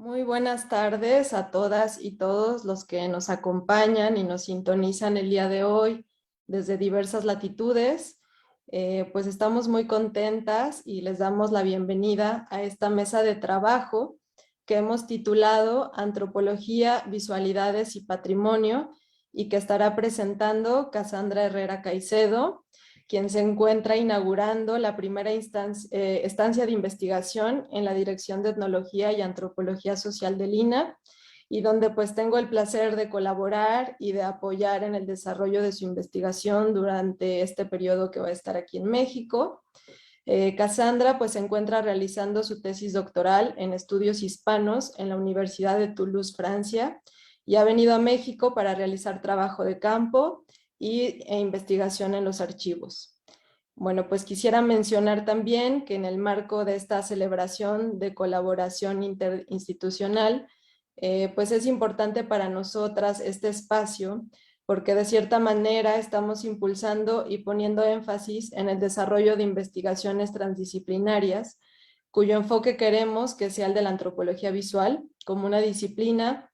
Muy buenas tardes a todas y todos los que nos acompañan y nos sintonizan el día de hoy desde diversas latitudes. Pues estamos muy contentas y les damos la bienvenida a esta mesa de trabajo que hemos titulado Antropología, Visualidades y Patrimonio y que estará presentando Cassandra Herrera Caicedo, quien se encuentra inaugurando la primera estancia de investigación en la Dirección de Etnología y Antropología Social del INAH, y donde pues tengo el placer de colaborar y de apoyar en el desarrollo de su investigación durante este periodo que va a estar aquí en México. Cassandra pues se encuentra realizando su tesis doctoral en estudios hispanos en la Universidad de Toulouse, Francia, y ha venido a México para realizar trabajo de campo e investigación en los archivos. Bueno, pues quisiera mencionar también que en el marco de esta celebración de colaboración interinstitucional, pues es importante para nosotras este espacio, porque de cierta manera estamos impulsando y poniendo énfasis en el desarrollo de investigaciones transdisciplinarias, cuyo enfoque queremos que sea el de la antropología visual, como una disciplina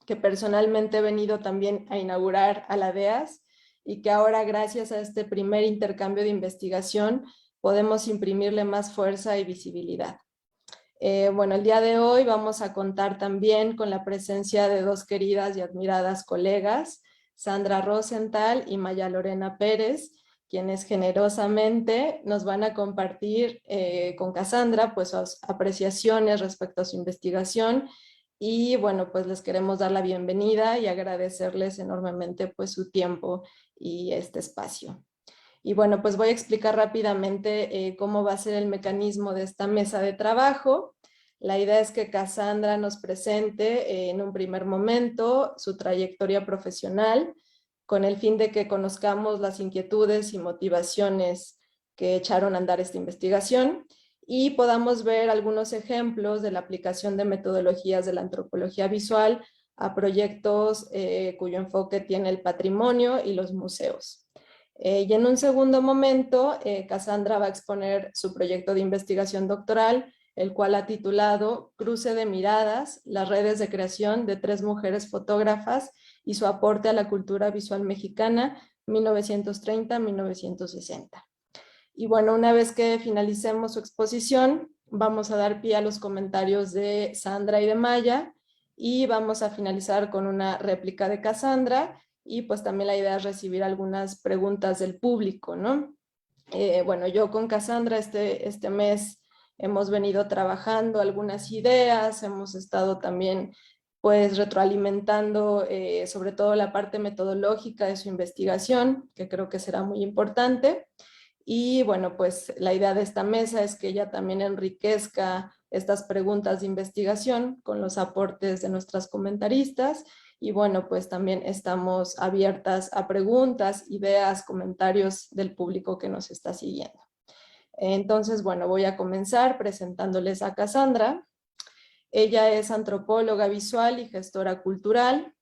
que personalmente he venido también a inaugurar a la DEAS y que ahora gracias a este primer intercambio de investigación podemos imprimirle más fuerza y visibilidad. Bueno, el día de hoy vamos a contar también con la presencia de dos queridas y admiradas colegas, Sandra Rosenthal y Maya Lorena Pérez, quienes generosamente nos van a compartir con Cassandra pues sus apreciaciones respecto a su investigación. Y bueno, pues les queremos dar la bienvenida y agradecerles enormemente pues su tiempo y este espacio. Y bueno, pues voy a explicar rápidamente cómo va a ser el mecanismo de esta mesa de trabajo. La idea es que Cassandra nos presente en un primer momento su trayectoria profesional, con el fin de que conozcamos las inquietudes y motivaciones que echaron a andar esta investigación y podamos ver algunos ejemplos de la aplicación de metodologías de la antropología visual a proyectos cuyo enfoque tiene el patrimonio y los museos. Y en un segundo momento, Cassandra va a exponer su proyecto de investigación doctoral, el cual ha titulado Cruce de miradas, las redes de creación de tres mujeres fotógrafas y su aporte a la cultura visual mexicana 1930-1960. Y bueno, una vez que finalicemos su exposición, vamos a dar pie a los comentarios de Sandra y de Maya y vamos a finalizar con una réplica de Cassandra y pues también la idea es recibir algunas preguntas del público, ¿no? Bueno, yo con Cassandra este mes hemos venido trabajando algunas ideas, hemos estado también pues retroalimentando sobre todo la parte metodológica de su investigación, que creo que será muy importante. Y bueno, pues la idea de esta mesa es que ella también enriquezca estas preguntas de investigación con los aportes de nuestras comentaristas. Y bueno, pues también estamos abiertas a preguntas, ideas, comentarios del público que nos está siguiendo. Entonces, bueno, voy a comenzar presentándoles a Cassandra. Ella es antropóloga visual y gestora cultural.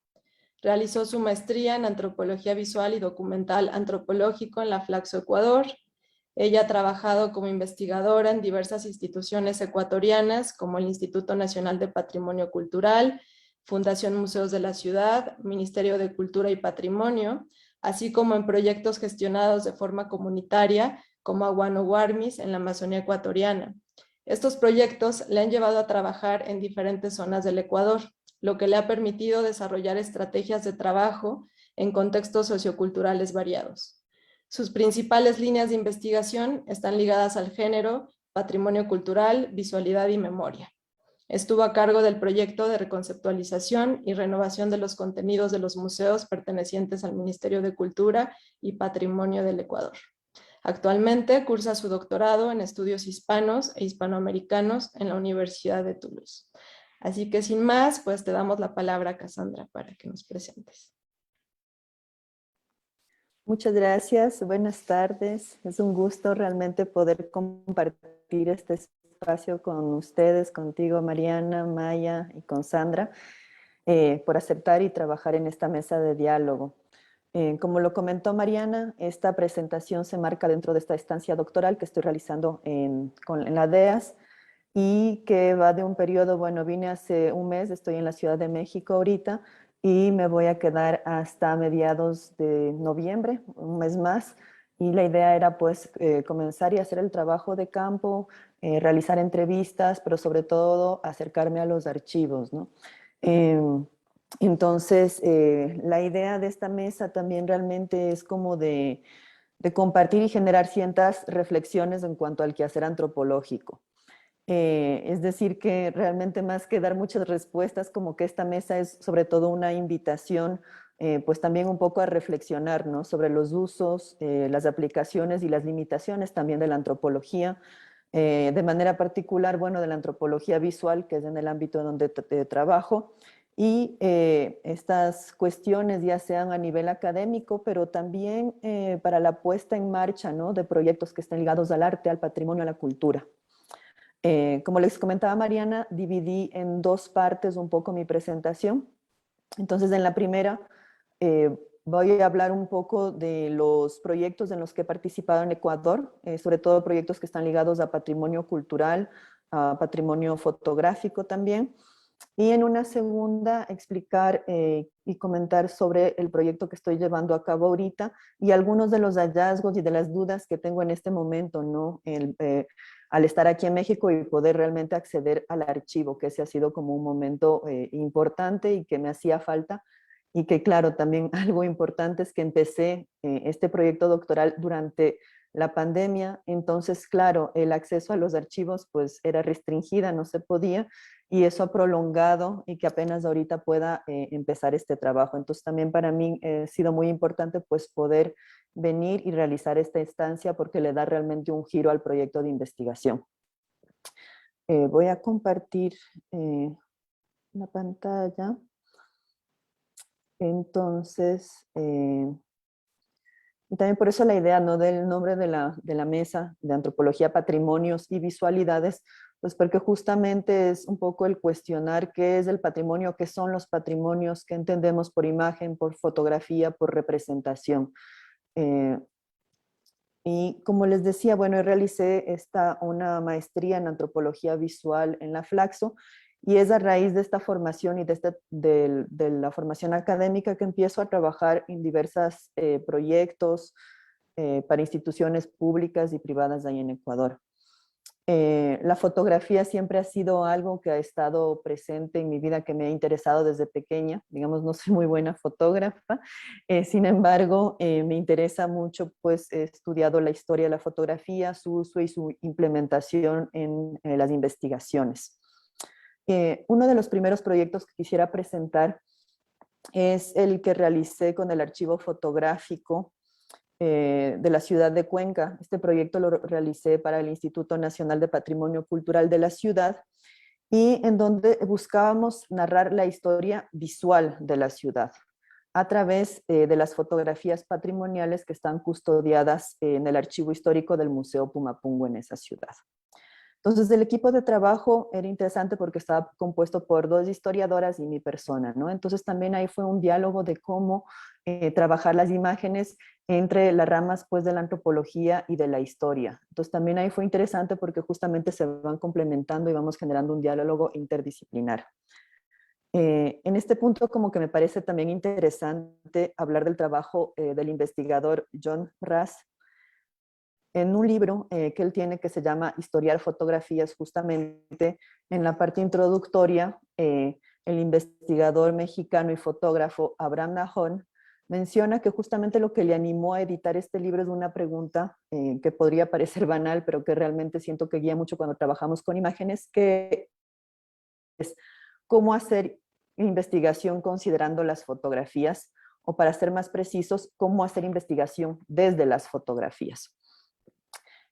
Realizó su maestría en antropología visual y documental antropológico en la Flaxo, Ecuador. Ella ha trabajado como investigadora en diversas instituciones ecuatorianas como el Instituto Nacional de Patrimonio Cultural, Fundación Museos de la Ciudad, Ministerio de Cultura y Patrimonio, así como en proyectos gestionados de forma comunitaria como Aguano Guarmis en la Amazonía ecuatoriana. Estos proyectos le han llevado a trabajar en diferentes zonas del Ecuador, lo que le ha permitido desarrollar estrategias de trabajo en contextos socioculturales variados. Sus principales líneas de investigación están ligadas al género, patrimonio cultural, visualidad y memoria. Estuvo a cargo del proyecto de reconceptualización y renovación de los contenidos de los museos pertenecientes al Ministerio de Cultura y Patrimonio del Ecuador. Actualmente cursa su doctorado en estudios hispanos e hispanoamericanos en la Universidad de Toulouse. Así que sin más, pues te damos la palabra, Cassandra, para que nos presentes. Muchas gracias, buenas tardes. Es un gusto realmente poder compartir este espacio con ustedes, contigo Mariana, Maya y con Sandra, por aceptar y trabajar en esta mesa de diálogo. Como lo comentó Mariana, esta presentación se marca dentro de esta estancia doctoral que estoy realizando en la DEAS. y que va de un periodo, bueno, vine hace un mes, estoy en la Ciudad de México ahorita y me voy a quedar hasta mediados de noviembre, un mes más. Y la idea era pues comenzar y hacer el trabajo de campo, realizar entrevistas, pero sobre todo acercarme a los archivos, ¿no? Entonces, la idea de esta mesa también realmente es como de compartir y generar ciertas reflexiones en cuanto al quehacer antropológico. Es decir, que realmente más que dar muchas respuestas, como que esta mesa es sobre todo una invitación, pues también un poco a reflexionar, ¿no? Sobre los usos, las aplicaciones y las limitaciones también de la antropología, de manera particular, bueno, de la antropología visual, que es en el ámbito donde trabajo, y estas cuestiones ya sean a nivel académico, pero también para la puesta en marcha, ¿no? De proyectos que estén ligados al arte, al patrimonio, a la cultura. Como les comentaba Mariana, dividí en dos partes un poco mi presentación. Entonces, en la primera voy a hablar un poco de los proyectos en los que he participado en Ecuador, sobre todo proyectos que están ligados a patrimonio cultural, a patrimonio fotográfico también. Y en una segunda, explicar y comentar sobre el proyecto que estoy llevando a cabo ahorita y algunos de los hallazgos y de las dudas que tengo en este momento, ¿no? Al estar aquí en México y poder realmente acceder al archivo, que ese ha sido como un momento importante y que me hacía falta. Y que claro, también algo importante es que empecé este proyecto doctoral durante la pandemia, entonces claro, el acceso a los archivos pues era restringida, no se podía, y eso ha prolongado y que apenas ahorita pueda empezar este trabajo. Entonces también para mí ha sido muy importante pues poder venir y realizar esta instancia porque le da realmente un giro al proyecto de investigación. Voy a compartir la pantalla. Entonces, y también por eso la idea, ¿no? Del nombre de la mesa de antropología, patrimonios y visualidades, pues porque justamente es un poco el cuestionar qué es el patrimonio, qué son los patrimonios, qué entendemos por imagen, por fotografía, por representación. Eh, y como les decía, bueno, realicé una maestría en antropología visual en la Flaxo, y es a raíz de esta formación y de la formación académica que empiezo a trabajar en diversos proyectos para instituciones públicas y privadas ahí en Ecuador. La fotografía siempre ha sido algo que ha estado presente en mi vida, que me ha interesado desde pequeña. Digamos, no soy muy buena fotógrafa, sin embargo, me interesa mucho, pues he estudiado la historia de la fotografía, su uso y su implementación en las investigaciones. Uno de los primeros proyectos que quisiera presentar es el que realicé con el archivo fotográfico de la ciudad de Cuenca. Este proyecto lo realicé para el Instituto Nacional de Patrimonio Cultural de la ciudad y en donde buscábamos narrar la historia visual de la ciudad a través de las fotografías patrimoniales que están custodiadas en el archivo histórico del Museo Pumapungo en esa ciudad. Entonces, el equipo de trabajo era interesante porque estaba compuesto por dos historiadoras y mi persona, ¿no? Entonces, también ahí fue un diálogo de cómo trabajar las imágenes entre las ramas, pues, de la antropología y de la historia. Entonces, también ahí fue interesante porque justamente se van complementando y vamos generando un diálogo interdisciplinar. En este punto, como que me parece también interesante hablar del trabajo del investigador John Rass, en un libro que él tiene que se llama Historiar Fotografías. Justamente en la parte introductoria, el investigador mexicano y fotógrafo Abraham Nahon menciona que justamente lo que le animó a editar este libro es una pregunta que podría parecer banal, pero que realmente siento que guía mucho cuando trabajamos con imágenes, que es cómo hacer investigación considerando las fotografías, o para ser más precisos, cómo hacer investigación desde las fotografías.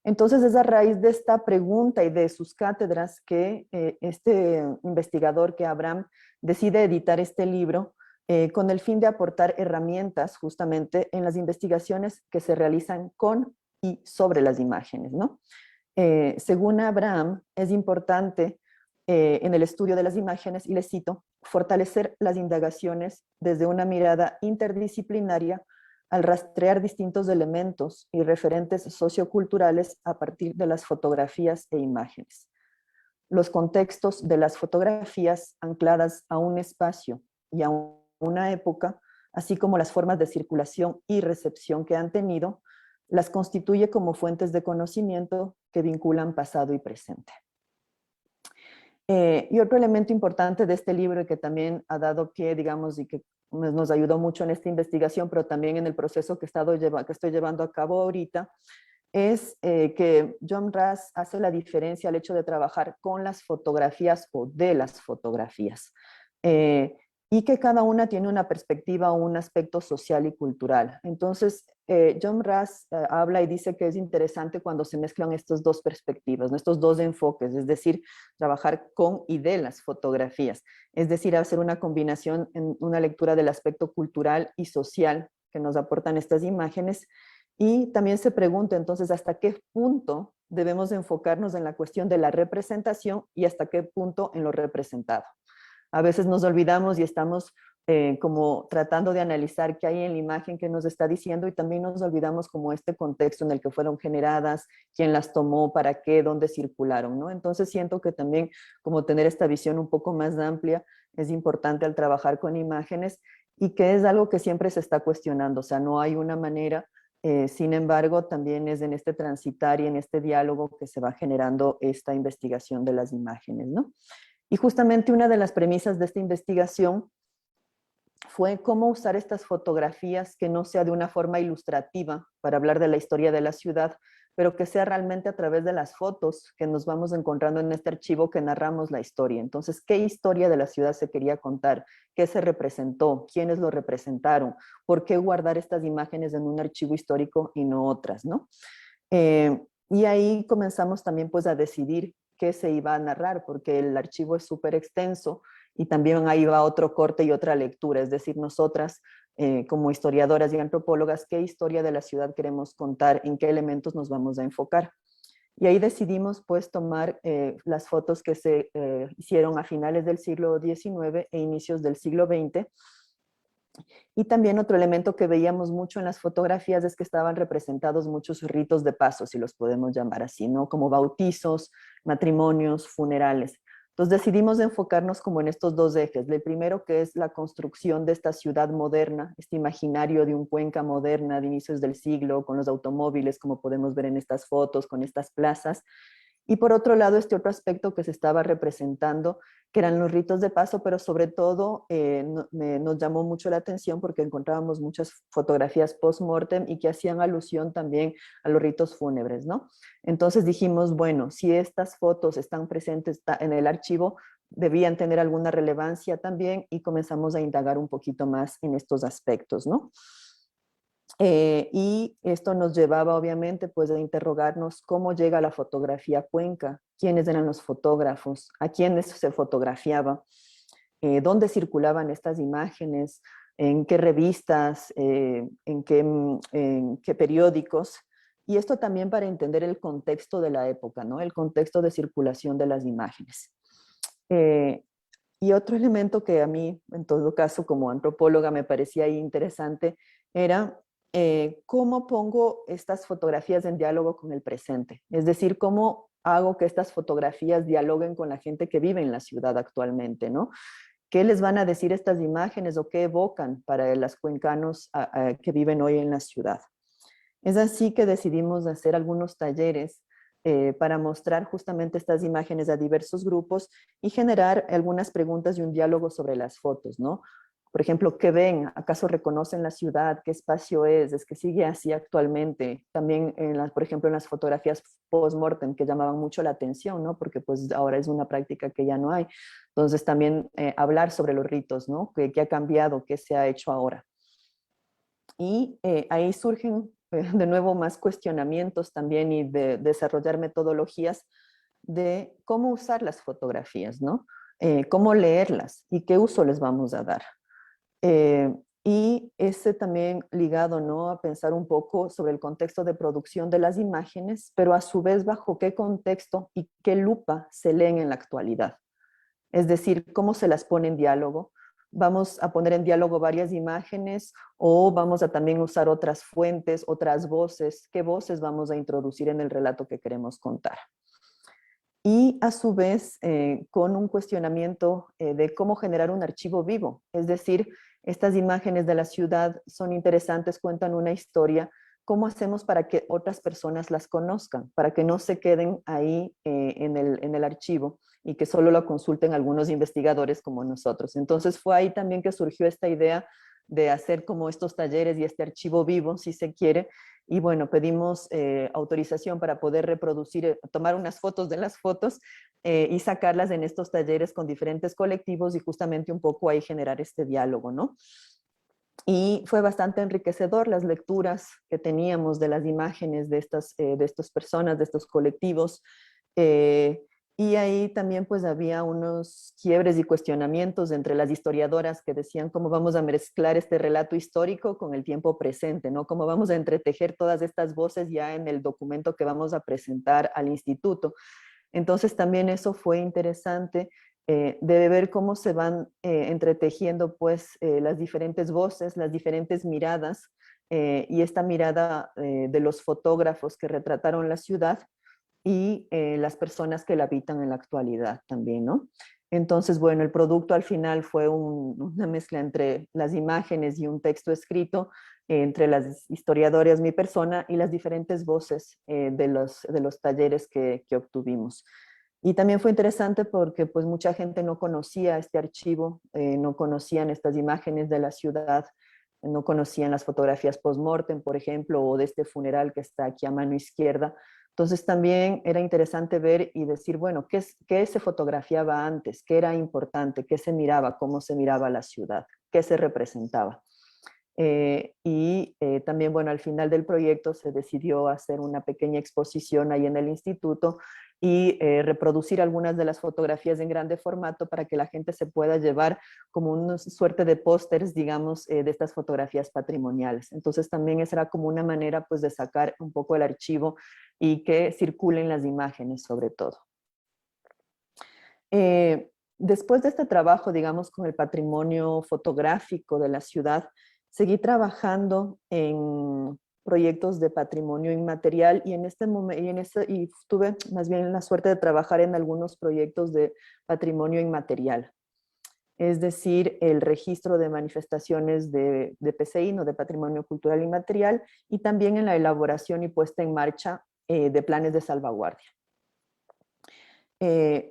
Entonces es a raíz de esta pregunta y de sus cátedras que este investigador, que Abraham, decide editar este libro con el fin de aportar herramientas justamente en las investigaciones que se realizan con y sobre las imágenes, ¿no? Según Abraham, es importante en el estudio de las imágenes, y le cito, fortalecer las indagaciones desde una mirada interdisciplinaria al rastrear distintos elementos y referentes socioculturales a partir de las fotografías e imágenes. los contextos de las fotografías ancladas a un espacio y a una época, así como las formas de circulación y recepción que han tenido, las constituye como fuentes de conocimiento que vinculan pasado y presente. Y otro elemento importante de este libro y que también ha dado pie, digamos, y que nos ayudó mucho en esta investigación, pero también en el proceso que estoy llevando a cabo ahorita, es que John Ras hace la diferencia al hecho de trabajar con las fotografías o de las fotografías. Y que cada una tiene una perspectiva o un aspecto social y cultural. Entonces, John Ras habla y dice que es interesante cuando se mezclan estas dos perspectivas, ¿no? Estos dos enfoques, es decir, trabajar con y de las fotografías, es decir, hacer una combinación en una lectura del aspecto cultural y social que nos aportan estas imágenes. Y también se pregunta entonces hasta qué punto debemos enfocarnos en la cuestión de la representación y hasta qué punto en lo representado. A veces nos olvidamos y estamos como tratando de analizar qué hay en la imagen que nos está diciendo y también nos olvidamos como este contexto en el que fueron generadas, quién las tomó, para qué, dónde circularon, ¿no? Entonces siento que también como tener esta visión un poco más amplia es importante al trabajar con imágenes y que es algo que siempre se está cuestionando, o sea, no hay una manera, sin embargo, también es en este transitar y en este diálogo que se va generando esta investigación de las imágenes, ¿no? Y justamente una de las premisas de esta investigación fue cómo usar estas fotografías que no sea de una forma ilustrativa para hablar de la historia de la ciudad, pero que sea realmente a través de las fotos que nos vamos encontrando en este archivo que narramos la historia. Entonces, ¿qué historia de la ciudad se quería contar? ¿Qué se representó? ¿Quiénes lo representaron? ¿Por qué guardar estas imágenes en un archivo histórico y no otras, no? Y ahí comenzamos también pues a decidir qué se iba a narrar, porque el archivo es súper extenso y también ahí va otro corte y otra lectura, es decir, nosotras como historiadoras y antropólogas, qué historia de la ciudad queremos contar, en qué elementos nos vamos a enfocar. Y ahí decidimos pues tomar las fotos que se hicieron a finales del siglo XIX e inicios del siglo XX. Y también otro elemento que veíamos mucho en las fotografías es que estaban representados muchos ritos de paso, si los podemos llamar así, ¿no? Como bautizos, matrimonios, funerales. Entonces decidimos enfocarnos como en estos dos ejes. El primero que es la construcción de esta ciudad moderna, este imaginario de un Cuenca moderna de inicios del siglo, con los automóviles, como podemos ver en estas fotos, con estas plazas. Y por otro lado, este otro aspecto que se estaba representando, que eran los ritos de paso, pero sobre todo nos llamó mucho la atención porque encontrábamos muchas fotografías post-mortem y que hacían alusión también a los ritos fúnebres, ¿no? Entonces dijimos, bueno, si estas fotos están presentes en el archivo, debían tener alguna relevancia también y comenzamos a indagar un poquito más en estos aspectos, ¿no? Y esto nos llevaba obviamente pues a interrogarnos cómo llega la fotografía a Cuenca, quiénes eran los fotógrafos, a quiénes se fotografiaba, dónde circulaban estas imágenes, en qué revistas, en qué periódicos. Y esto también para entender el contexto de la época, ¿no? El contexto de circulación de las imágenes. Y otro elemento que a mí, en todo caso, como antropóloga, me parecía interesante era cómo pongo estas fotografías en diálogo con el presente. Es decir, cómo hago que estas fotografías dialoguen con la gente que vive en la ciudad actualmente, ¿no? ¿Qué les van a decir estas imágenes o qué evocan para los cuencanos que viven hoy en la ciudad? Es así que decidimos hacer algunos talleres para mostrar justamente estas imágenes a diversos grupos y generar algunas preguntas y un diálogo sobre las fotos, ¿no? Por ejemplo, ¿qué ven? ¿Acaso reconocen la ciudad? ¿Qué espacio es? ¿Es que sigue así actualmente? También, por ejemplo, en las fotografías post-mortem que llamaban mucho la atención, ¿no? Porque pues ahora es una práctica que ya no hay. Entonces también hablar sobre los ritos, ¿no? ¿Qué ha cambiado? ¿Qué se ha hecho ahora? Y ahí surgen de nuevo más cuestionamientos también y de desarrollar metodologías de cómo usar las fotografías, ¿no? Cómo leerlas y qué uso les vamos a dar. Y ese también ligado, ¿no? A pensar un poco sobre el contexto de producción de las imágenes, pero a su vez bajo qué contexto y qué lupa se leen en la actualidad. Es decir, cómo se las pone en diálogo. Vamos a poner en diálogo varias imágenes o vamos a también usar otras fuentes, otras voces. ¿Qué voces vamos a introducir en el relato que queremos contar? y a su vez con un cuestionamiento de cómo generar un archivo vivo. Es decir, estas imágenes de la ciudad son interesantes, cuentan una historia. ¿Cómo hacemos para que otras personas las conozcan? Para que no se queden ahí en el archivo y que solo lo consulten algunos investigadores como nosotros. Entonces fue ahí también que surgió esta idea de hacer como estos talleres y este archivo vivo, si se quiere, y bueno, pedimos autorización para poder reproducir, tomar unas fotos de las fotos y sacarlas en estos talleres con diferentes colectivos y justamente un poco ahí generar este diálogo, ¿no? Y fue bastante enriquecedor las lecturas que teníamos de las imágenes de estas personas, de estos colectivos. Eh, y ahí también pues había unos quiebres y cuestionamientos entre las historiadoras que decían cómo vamos a mezclar este relato histórico con el tiempo presente, ¿no? Cómo vamos a entretejer todas estas voces ya en el documento que vamos a presentar al instituto. Entonces también eso fue interesante de ver cómo se van entretejiendo pues las diferentes voces, las diferentes miradas y esta mirada de los fotógrafos que retrataron la ciudad y las personas que la habitan en la actualidad también, ¿no? Entonces, bueno, el producto al final fue una mezcla entre las imágenes y un texto escrito, entre las historiadoras, mi persona, y las diferentes voces de los talleres que obtuvimos. Y también fue interesante porque pues mucha gente no conocía este archivo, no conocían estas imágenes de la ciudad, no conocían las fotografías post-mortem, por ejemplo, o de este funeral que está aquí a mano izquierda. Entonces también era interesante ver y decir, bueno, ¿qué se fotografiaba antes? ¿Qué era importante? ¿Qué se miraba? ¿Cómo se miraba la ciudad? ¿Qué se representaba? También, bueno, al final del proyecto se decidió hacer una pequeña exposición ahí en el instituto y reproducir algunas de las fotografías en grande formato para que la gente se pueda llevar como una suerte de pósters, digamos, de estas fotografías patrimoniales. Entonces también esa era como una manera pues de sacar un poco el archivo y que circulen las imágenes sobre todo. Después de este trabajo, digamos, con el patrimonio fotográfico de la ciudad, seguí trabajando en proyectos de patrimonio inmaterial y en este momento y tuve más bien la suerte de trabajar en algunos proyectos de patrimonio inmaterial, es decir, el registro de manifestaciones de PCI, no de patrimonio cultural inmaterial, y también en la elaboración y puesta en marcha de planes de salvaguardia.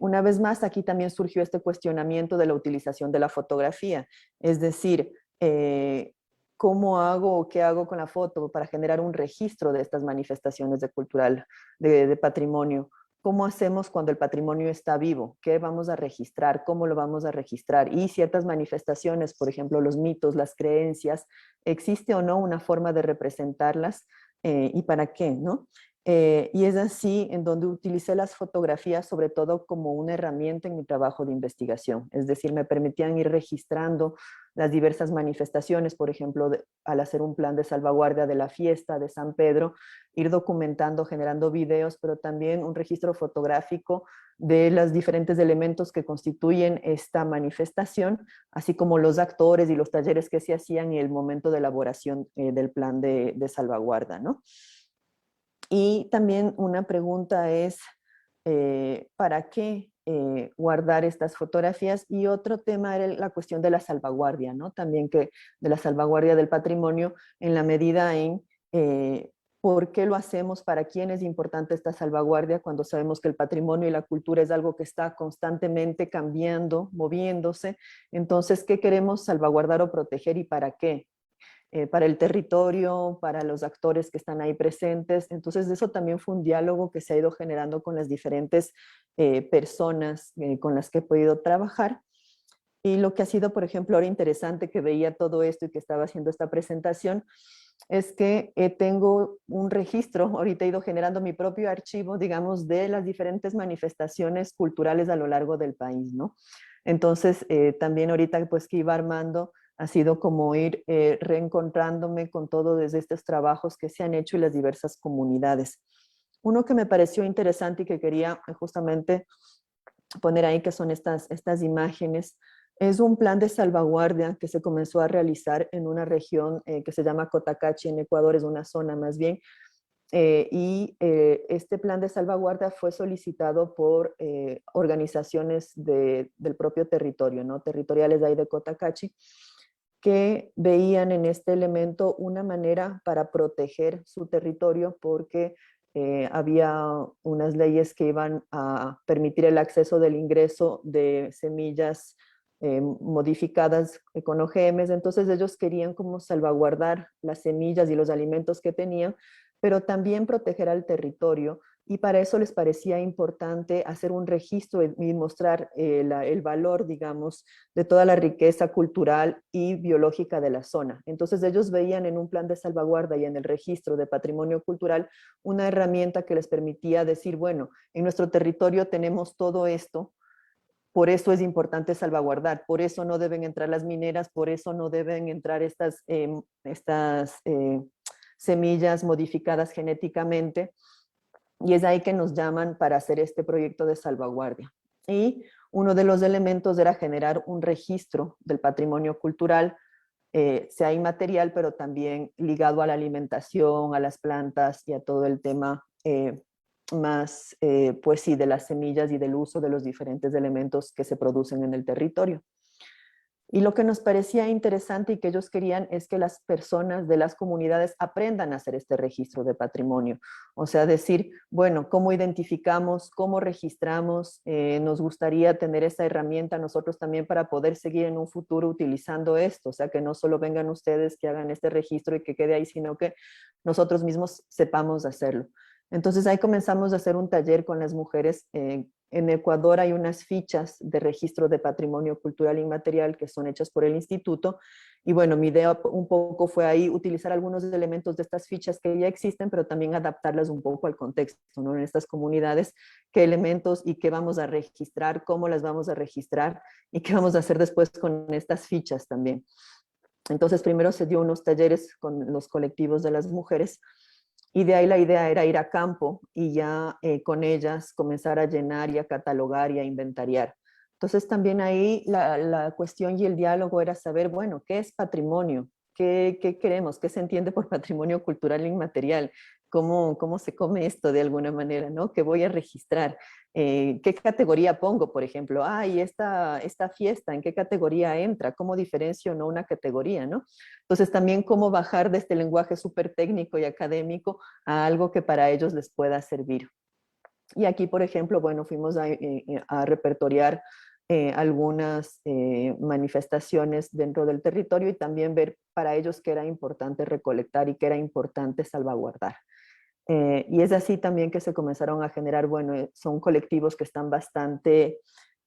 Una vez más, aquí también surgió este cuestionamiento de la utilización de la fotografía, es decir, ¿cómo hago o qué hago con la foto para generar un registro de estas manifestaciones de patrimonio? ¿Cómo hacemos cuando el patrimonio está vivo? ¿Qué vamos a registrar? ¿Cómo lo vamos a registrar? Y ciertas manifestaciones, por ejemplo, los mitos, las creencias, ¿existe o no una forma de representarlas? ¿Y para qué? ¿No? Y es así en donde utilicé las fotografías sobre todo como una herramienta en mi trabajo de investigación. Es decir, me permitían ir registrando las diversas manifestaciones, por ejemplo, al hacer un plan de salvaguardia de la fiesta de San Pedro, ir documentando, generando videos, pero también un registro fotográfico de los diferentes elementos que constituyen esta manifestación, así como los actores y los talleres que se hacían y el momento de elaboración del plan de salvaguarda, ¿no? Y también una pregunta es, ¿para qué guardar estas fotografías? Y otro tema era la cuestión de la salvaguardia, ¿no? También de la salvaguardia del patrimonio en la medida en por qué lo hacemos, para quién es importante esta salvaguardia cuando sabemos que el patrimonio y la cultura es algo que está constantemente cambiando, moviéndose. Entonces, ¿qué queremos salvaguardar o proteger y para qué? Para el territorio, para los actores que están ahí presentes. Entonces eso también fue un diálogo que se ha ido generando con las diferentes personas con las que he podido trabajar. Y lo que ha sido, por ejemplo, ahora interesante que veía todo esto y que estaba haciendo esta presentación, es que tengo un registro, ahorita he ido generando mi propio archivo, digamos, de las diferentes manifestaciones culturales a lo largo del país, ¿no? Entonces, también ahorita pues que iba armando, ha sido como ir reencontrándome con todos estos trabajos que se han hecho y las diversas comunidades. Uno que me pareció interesante y que quería justamente poner ahí, que son estas imágenes, es un plan de salvaguardia que se comenzó a realizar en una región que se llama Cotacachi, en Ecuador, es una zona más bien, Este plan de salvaguarda fue solicitado por organizaciones del propio territorio, ¿no? Territoriales de ahí de Cotacachi, que veían en este elemento una manera para proteger su territorio porque había unas leyes que iban a permitir el acceso del ingreso de semillas modificadas con OGMs, entonces ellos querían como salvaguardar las semillas y los alimentos que tenían, pero también proteger al territorio, y para eso les parecía importante hacer un registro y mostrar el valor, digamos, de toda la riqueza cultural y biológica de la zona. Entonces ellos veían en un plan de salvaguarda y en el registro de patrimonio cultural una herramienta que les permitía decir, bueno, en nuestro territorio tenemos todo esto, por eso es importante salvaguardar, por eso no deben entrar las mineras, por eso no deben entrar estas semillas modificadas genéticamente, y es ahí que nos llaman para hacer este proyecto de salvaguardia. Y uno de los elementos era generar un registro del patrimonio cultural, sea inmaterial, pero también ligado a la alimentación, a las plantas y a todo el tema más, pues sí, de las semillas y del uso de los diferentes elementos que se producen en el territorio. Y lo que nos parecía interesante y que ellos querían es que las personas de las comunidades aprendan a hacer este registro de patrimonio. O sea, decir, bueno, ¿cómo identificamos, cómo registramos? Nos gustaría tener esa herramienta nosotros también para poder seguir en un futuro utilizando esto. O sea, que no solo vengan ustedes que hagan este registro y que quede ahí, sino que nosotros mismos sepamos hacerlo. Entonces ahí comenzamos a hacer un taller con las mujeres. En Ecuador hay unas fichas de registro de patrimonio cultural inmaterial que son hechas por el instituto, y bueno, mi idea un poco fue ahí utilizar algunos elementos de estas fichas que ya existen, pero también adaptarlas un poco al contexto, ¿no? En estas comunidades, qué elementos y qué vamos a registrar, cómo las vamos a registrar y qué vamos a hacer después con estas fichas también. Entonces primero se dio unos talleres con los colectivos de las mujeres, y de ahí la idea era ir a campo y ya con ellas comenzar a llenar y a catalogar y a inventariar. Entonces también ahí la cuestión y el diálogo era saber, bueno, ¿qué es patrimonio? ¿Qué queremos? ¿Qué se entiende por patrimonio cultural inmaterial? ¿Cómo se come esto de alguna manera, ¿no? ¿Qué voy a registrar? ¿Qué categoría pongo, por ejemplo? Y esta fiesta, ¿en qué categoría entra? ¿Cómo diferencio no una categoría, no? Entonces también cómo bajar de este lenguaje súper técnico y académico a algo que para ellos les pueda servir. Y aquí, por ejemplo, bueno, fuimos a repertoriar algunas manifestaciones dentro del territorio y también ver para ellos qué era importante recolectar y qué era importante salvaguardar. Y es así también que se comenzaron a generar, bueno, son colectivos que están bastante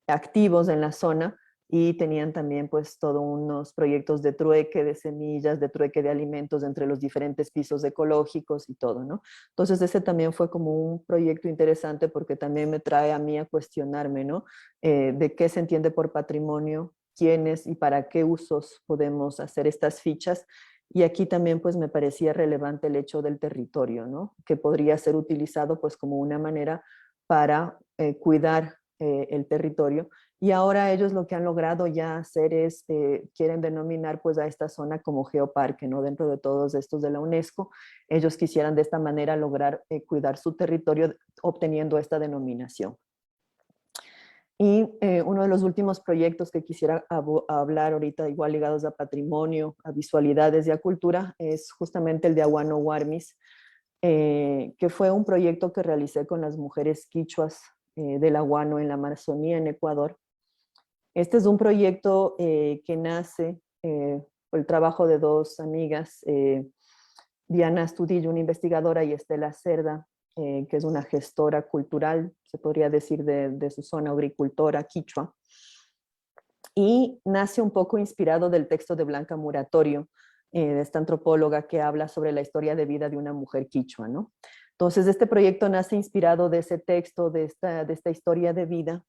activos en la zona y tenían también pues todos unos proyectos de trueque de semillas, de trueque de alimentos entre los diferentes pisos ecológicos y todo, ¿no? Entonces ese también fue como un proyecto interesante porque también me trae a mí a cuestionarme, ¿no? De qué se entiende por patrimonio, quiénes y para qué usos podemos hacer estas fichas. Y aquí también pues me parecía relevante el hecho del territorio, ¿no? Que podría ser utilizado pues como una manera para cuidar el territorio. Y ahora ellos lo que han logrado ya hacer es, quieren denominar pues a esta zona como geoparque, ¿no? Dentro de todos estos de la UNESCO, ellos quisieran de esta manera lograr cuidar su territorio obteniendo esta denominación. Y uno de los últimos proyectos que quisiera hablar ahorita, igual ligados a patrimonio, a visualidades y a cultura, es justamente el de Aguano Warmis, que fue un proyecto que realicé con las mujeres quichuas del Aguano en la Amazonía, en Ecuador. Este es un proyecto que nace por el trabajo de dos amigas, Diana Astudillo, una investigadora, y Estela Cerda, que es una gestora cultural, se podría decir, de su zona agricultora quichua. Y nace un poco inspirado del texto de Blanca Muratorio, de esta antropóloga que habla sobre la historia de vida de una mujer quichua, ¿no? Entonces, este proyecto nace inspirado de ese texto, de esta historia de vida,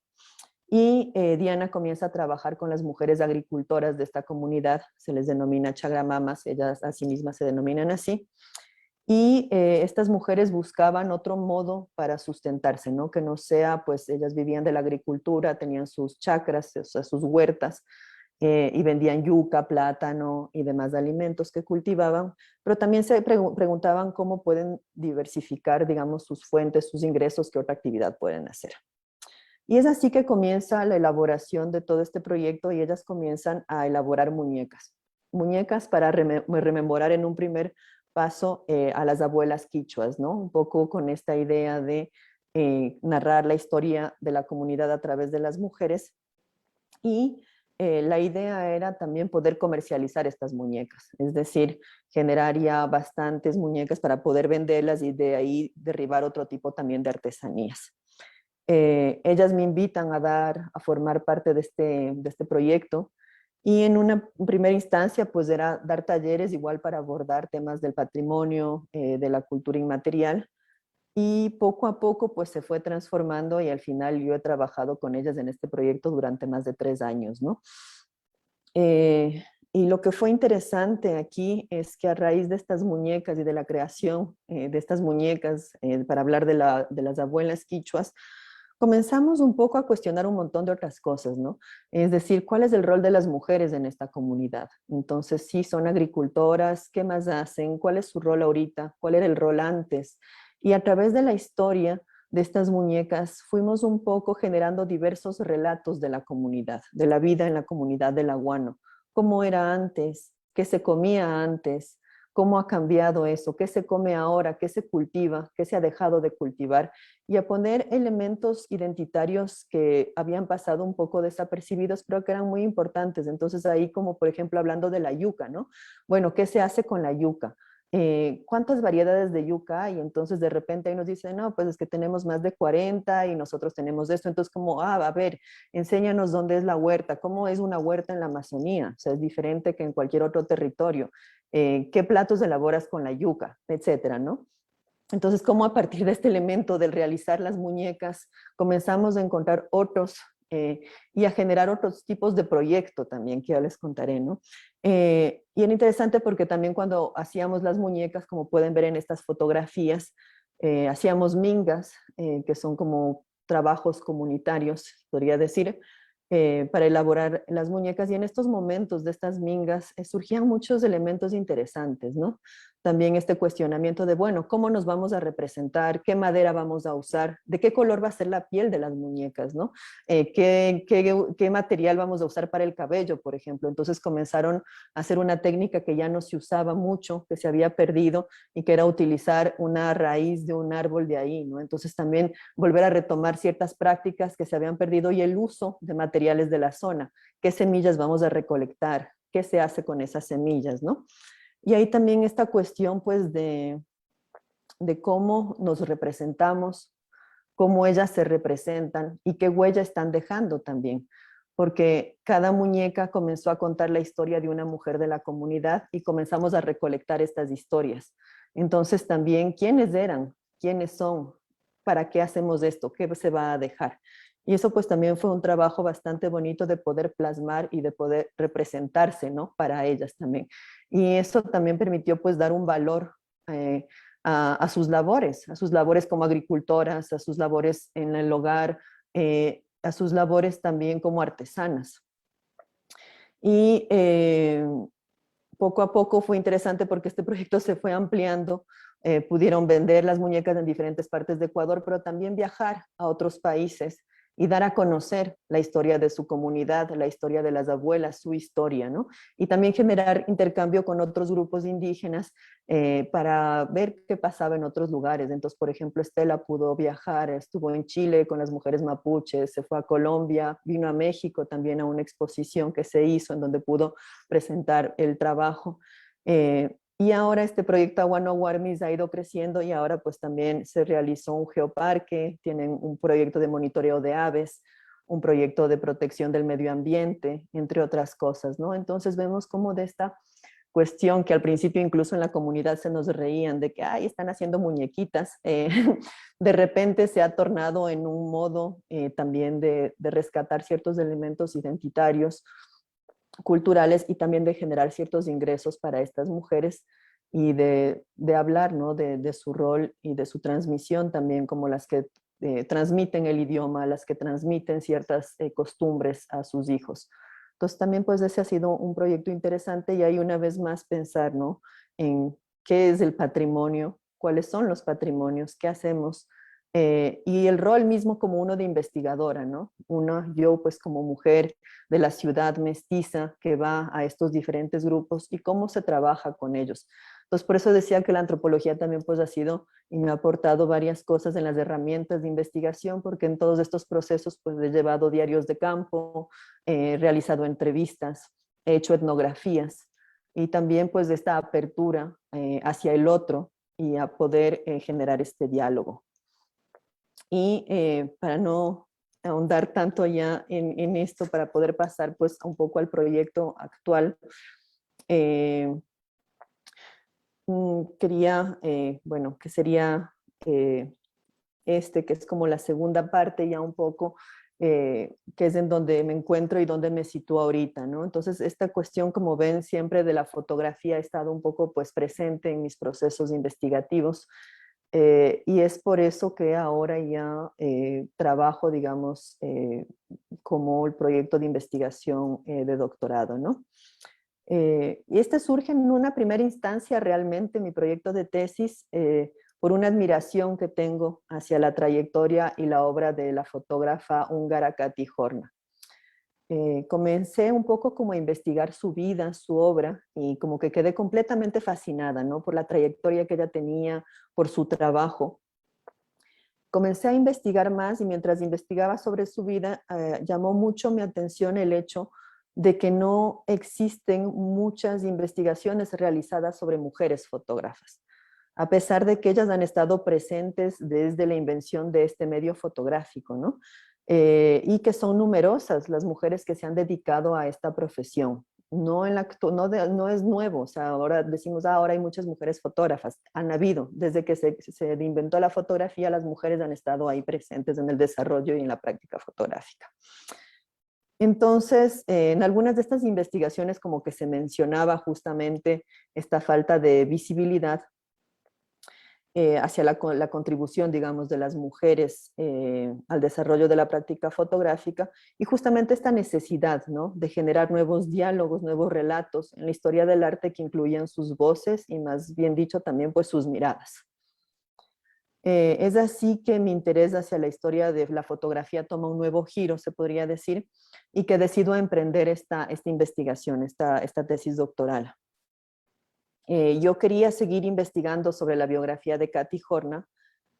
y Diana comienza a trabajar con las mujeres agricultoras de esta comunidad, se les denomina chagramamas, ellas a sí mismas se denominan así, y estas mujeres buscaban otro modo para sustentarse, ¿no? Que no sea, pues ellas vivían de la agricultura, tenían sus chacras, o sea, sus huertas, y vendían yuca, plátano y demás alimentos que cultivaban, pero también se preguntaban cómo pueden diversificar, digamos, sus fuentes, sus ingresos, qué otra actividad pueden hacer. Y es así que comienza la elaboración de todo este proyecto y ellas comienzan a elaborar muñecas. Muñecas para rememorar en un primer paso a las abuelas quichuas, ¿no? Un poco con esta idea de narrar la historia de la comunidad a través de las mujeres. Y la idea era también poder comercializar estas muñecas, es decir, generar ya bastantes muñecas para poder venderlas y de ahí derribar otro tipo también de artesanías. Ellas me invitan a formar parte de este proyecto y en una primera instancia pues era dar talleres igual para abordar temas del patrimonio, de la cultura inmaterial y poco a poco pues se fue transformando y al final yo he trabajado con ellas en este proyecto durante más de 3 años, ¿no? Y lo que fue interesante aquí es que a raíz de estas muñecas y de la creación de estas muñecas, para hablar de las abuelas quichuas, comenzamos un poco a cuestionar un montón de otras cosas, ¿no? Es decir, ¿cuál es el rol de las mujeres en esta comunidad? Entonces, sí, son agricultoras, ¿qué más hacen? ¿Cuál es su rol ahorita? ¿Cuál era el rol antes? Y a través de la historia de estas muñecas fuimos un poco generando diversos relatos de la comunidad, de la vida en la comunidad del Aguano. ¿Cómo era antes? ¿Qué se comía antes? ¿Cómo ha cambiado eso? ¿Qué se come ahora? ¿Qué se cultiva? ¿Qué se ha dejado de cultivar? Y a poner elementos identitarios que habían pasado un poco desapercibidos, pero que eran muy importantes. Entonces ahí como por ejemplo hablando de la yuca, ¿no? Bueno, ¿qué se hace con la yuca? ¿Cuántas variedades de yuca hay? Entonces de repente ahí nos dicen, no, pues es que tenemos más de 40 y nosotros tenemos esto. Entonces como, a ver, enséñanos dónde es la huerta, cómo es una huerta en la Amazonía. O sea, es diferente que en cualquier otro territorio. ¿Qué platos elaboras con la yuca? Etcétera, ¿no? Entonces, cómo a partir de este elemento del realizar las muñecas comenzamos a encontrar otros y a generar otros tipos de proyecto también, que ya les contaré, ¿no? Y era interesante porque también cuando hacíamos las muñecas, como pueden ver en estas fotografías, hacíamos mingas, que son como trabajos comunitarios, podría decir, para elaborar las muñecas. Y en estos momentos de estas mingas surgían muchos elementos interesantes, ¿no? También este cuestionamiento de, bueno, ¿cómo nos vamos a representar? ¿Qué madera vamos a usar? ¿De qué color va a ser la piel de las muñecas? ¿No? ¿Qué material vamos a usar para el cabello, por ejemplo? Entonces comenzaron a hacer una técnica que ya no se usaba mucho, que se había perdido, y que era utilizar una raíz de un árbol de ahí, ¿no? Entonces también volver a retomar ciertas prácticas que se habían perdido y el uso de materiales de la zona. ¿Qué semillas vamos a recolectar? ¿Qué se hace con esas semillas, no? Y ahí también esta cuestión pues de cómo nos representamos, cómo ellas se representan y qué huella están dejando también, porque cada muñeca comenzó a contar la historia de una mujer de la comunidad y comenzamos a recolectar estas historias. Entonces también, ¿quiénes eran? ¿Quiénes son? ¿Para qué hacemos esto? ¿Qué se va a dejar? Y eso pues también fue un trabajo bastante bonito de poder plasmar y de poder representarse, ¿no? Para ellas también. Y eso también permitió pues dar un valor a sus labores como agricultoras, a sus labores en el hogar, a sus labores también como artesanas. Y poco a poco fue interesante porque este proyecto se fue ampliando, pudieron vender las muñecas en diferentes partes de Ecuador, pero también viajar a otros países y dar a conocer la historia de su comunidad, la historia de las abuelas, su historia, ¿no? Y también generar intercambio con otros grupos indígenas para ver qué pasaba en otros lugares. Entonces, por ejemplo, Estela pudo viajar, estuvo en Chile con las mujeres mapuches, se fue a Colombia, vino a México también a una exposición que se hizo en donde pudo presentar el trabajo. Y ahora este proyecto Aguano Warmis ha ido creciendo y ahora pues también se realizó un geoparque, tienen un proyecto de monitoreo de aves, un proyecto de protección del medio ambiente, entre otras cosas, ¿no? Entonces vemos como de esta cuestión que al principio incluso en la comunidad se nos reían de que, ay, están haciendo muñequitas, de repente se ha tornado en un modo también de rescatar ciertos elementos identitarios, culturales y también de generar ciertos ingresos para estas mujeres y de hablar, ¿no? De su rol y de su transmisión también, como las que transmiten el idioma, las que transmiten ciertas costumbres a sus hijos. Entonces también pues ese ha sido un proyecto interesante y ahí una vez más pensar, ¿no? En qué es el patrimonio, cuáles son los patrimonios, qué hacemos, y el rol mismo como uno de investigadora, ¿no? Yo pues como mujer de la ciudad mestiza que va a estos diferentes grupos y cómo se trabaja con ellos. Entonces por eso decía que la antropología también pues ha sido y me ha aportado varias cosas en las herramientas de investigación, porque en todos estos procesos pues he llevado diarios de campo, he realizado entrevistas, he hecho etnografías y también pues de esta apertura hacia el otro y a poder generar este diálogo. Y para no ahondar tanto ya en esto, para poder pasar pues un poco al proyecto actual, eh, quería, bueno, que sería que es como la segunda parte ya un poco, que es en donde me encuentro y donde me sitúo ahorita, ¿no? Entonces, esta cuestión, como ven, siempre de la fotografía ha estado un poco pues presente en mis procesos investigativos, y es por eso que ahora ya trabajo, digamos, como el proyecto de investigación de doctorado, ¿no? Y este surge en una primera instancia realmente, mi proyecto de tesis, por una admiración que tengo hacia la trayectoria y la obra de la fotógrafa húngara Kati Horna. Comencé un poco como a investigar su vida, su obra, y como que quedé completamente fascinada, ¿no? Por la trayectoria que ella tenía, por su trabajo. Comencé a investigar más y mientras investigaba sobre su vida, llamó mucho mi atención el hecho de que no existen muchas investigaciones realizadas sobre mujeres fotógrafas, a pesar de que ellas han estado presentes desde la invención de este medio fotográfico, ¿no? Y que son numerosas las mujeres que se han dedicado a esta profesión. No es nuevo, o sea, ahora decimos, ahora hay muchas mujeres fotógrafas, han habido, desde que se inventó la fotografía, las mujeres han estado ahí presentes en el desarrollo y en la práctica fotográfica. Entonces, en algunas de estas investigaciones como que se mencionaba justamente esta falta de visibilidad hacia la contribución, digamos, de las mujeres al desarrollo de la práctica fotográfica y justamente esta necesidad, ¿no? De generar nuevos diálogos, nuevos relatos en la historia del arte que incluyan sus voces y más bien dicho también pues sus miradas. Es así que mi interés hacia la historia de la fotografía toma un nuevo giro, se podría decir, y que decido emprender esta investigación, esta tesis doctoral. Yo quería seguir investigando sobre la biografía de Kati Horna,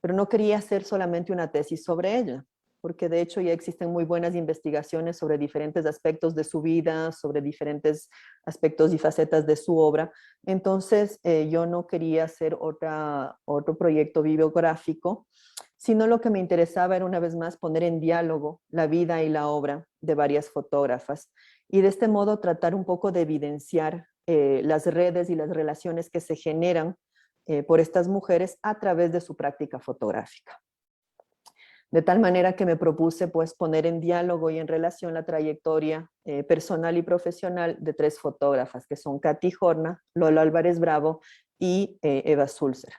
pero no quería hacer solamente una tesis sobre ella, porque de hecho ya existen muy buenas investigaciones sobre diferentes aspectos de su vida, sobre diferentes aspectos y facetas de su obra. Entonces yo no quería hacer otro proyecto bibliográfico, sino lo que me interesaba era una vez más poner en diálogo la vida y la obra de varias fotógrafas y de este modo tratar un poco de evidenciar las redes y las relaciones que se generan por estas mujeres a través de su práctica fotográfica. De tal manera que me propuse pues poner en diálogo y en relación la trayectoria personal y profesional de tres fotógrafas, que son Kati Horna, Lola Álvarez Bravo y Eva Sulzer.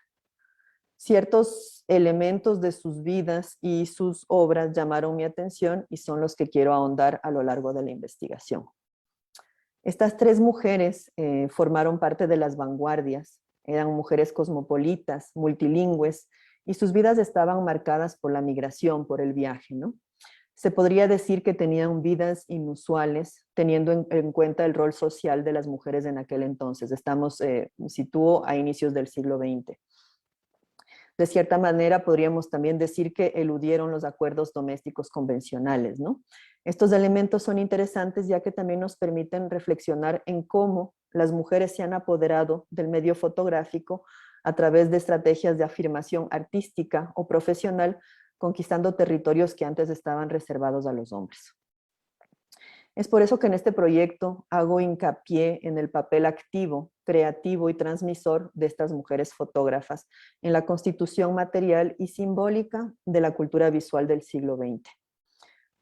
Ciertos elementos de sus vidas y sus obras llamaron mi atención y son los que quiero ahondar a lo largo de la investigación. Estas tres mujeres formaron parte de las vanguardias, eran mujeres cosmopolitas, multilingües, y sus vidas estaban marcadas por la migración, por el viaje, ¿no? Se podría decir que tenían vidas inusuales, teniendo en cuenta el rol social de las mujeres en aquel entonces. Sitúo a inicios del siglo XX. De cierta manera, podríamos también decir que eludieron los acuerdos domésticos convencionales, ¿no? Estos elementos son interesantes ya que también nos permiten reflexionar en cómo las mujeres se han apoderado del medio fotográfico a través de estrategias de afirmación artística o profesional, conquistando territorios que antes estaban reservados a los hombres. Es por eso que en este proyecto hago hincapié en el papel activo, creativo y transmisor de estas mujeres fotógrafas en la constitución material y simbólica de la cultura visual del siglo XX.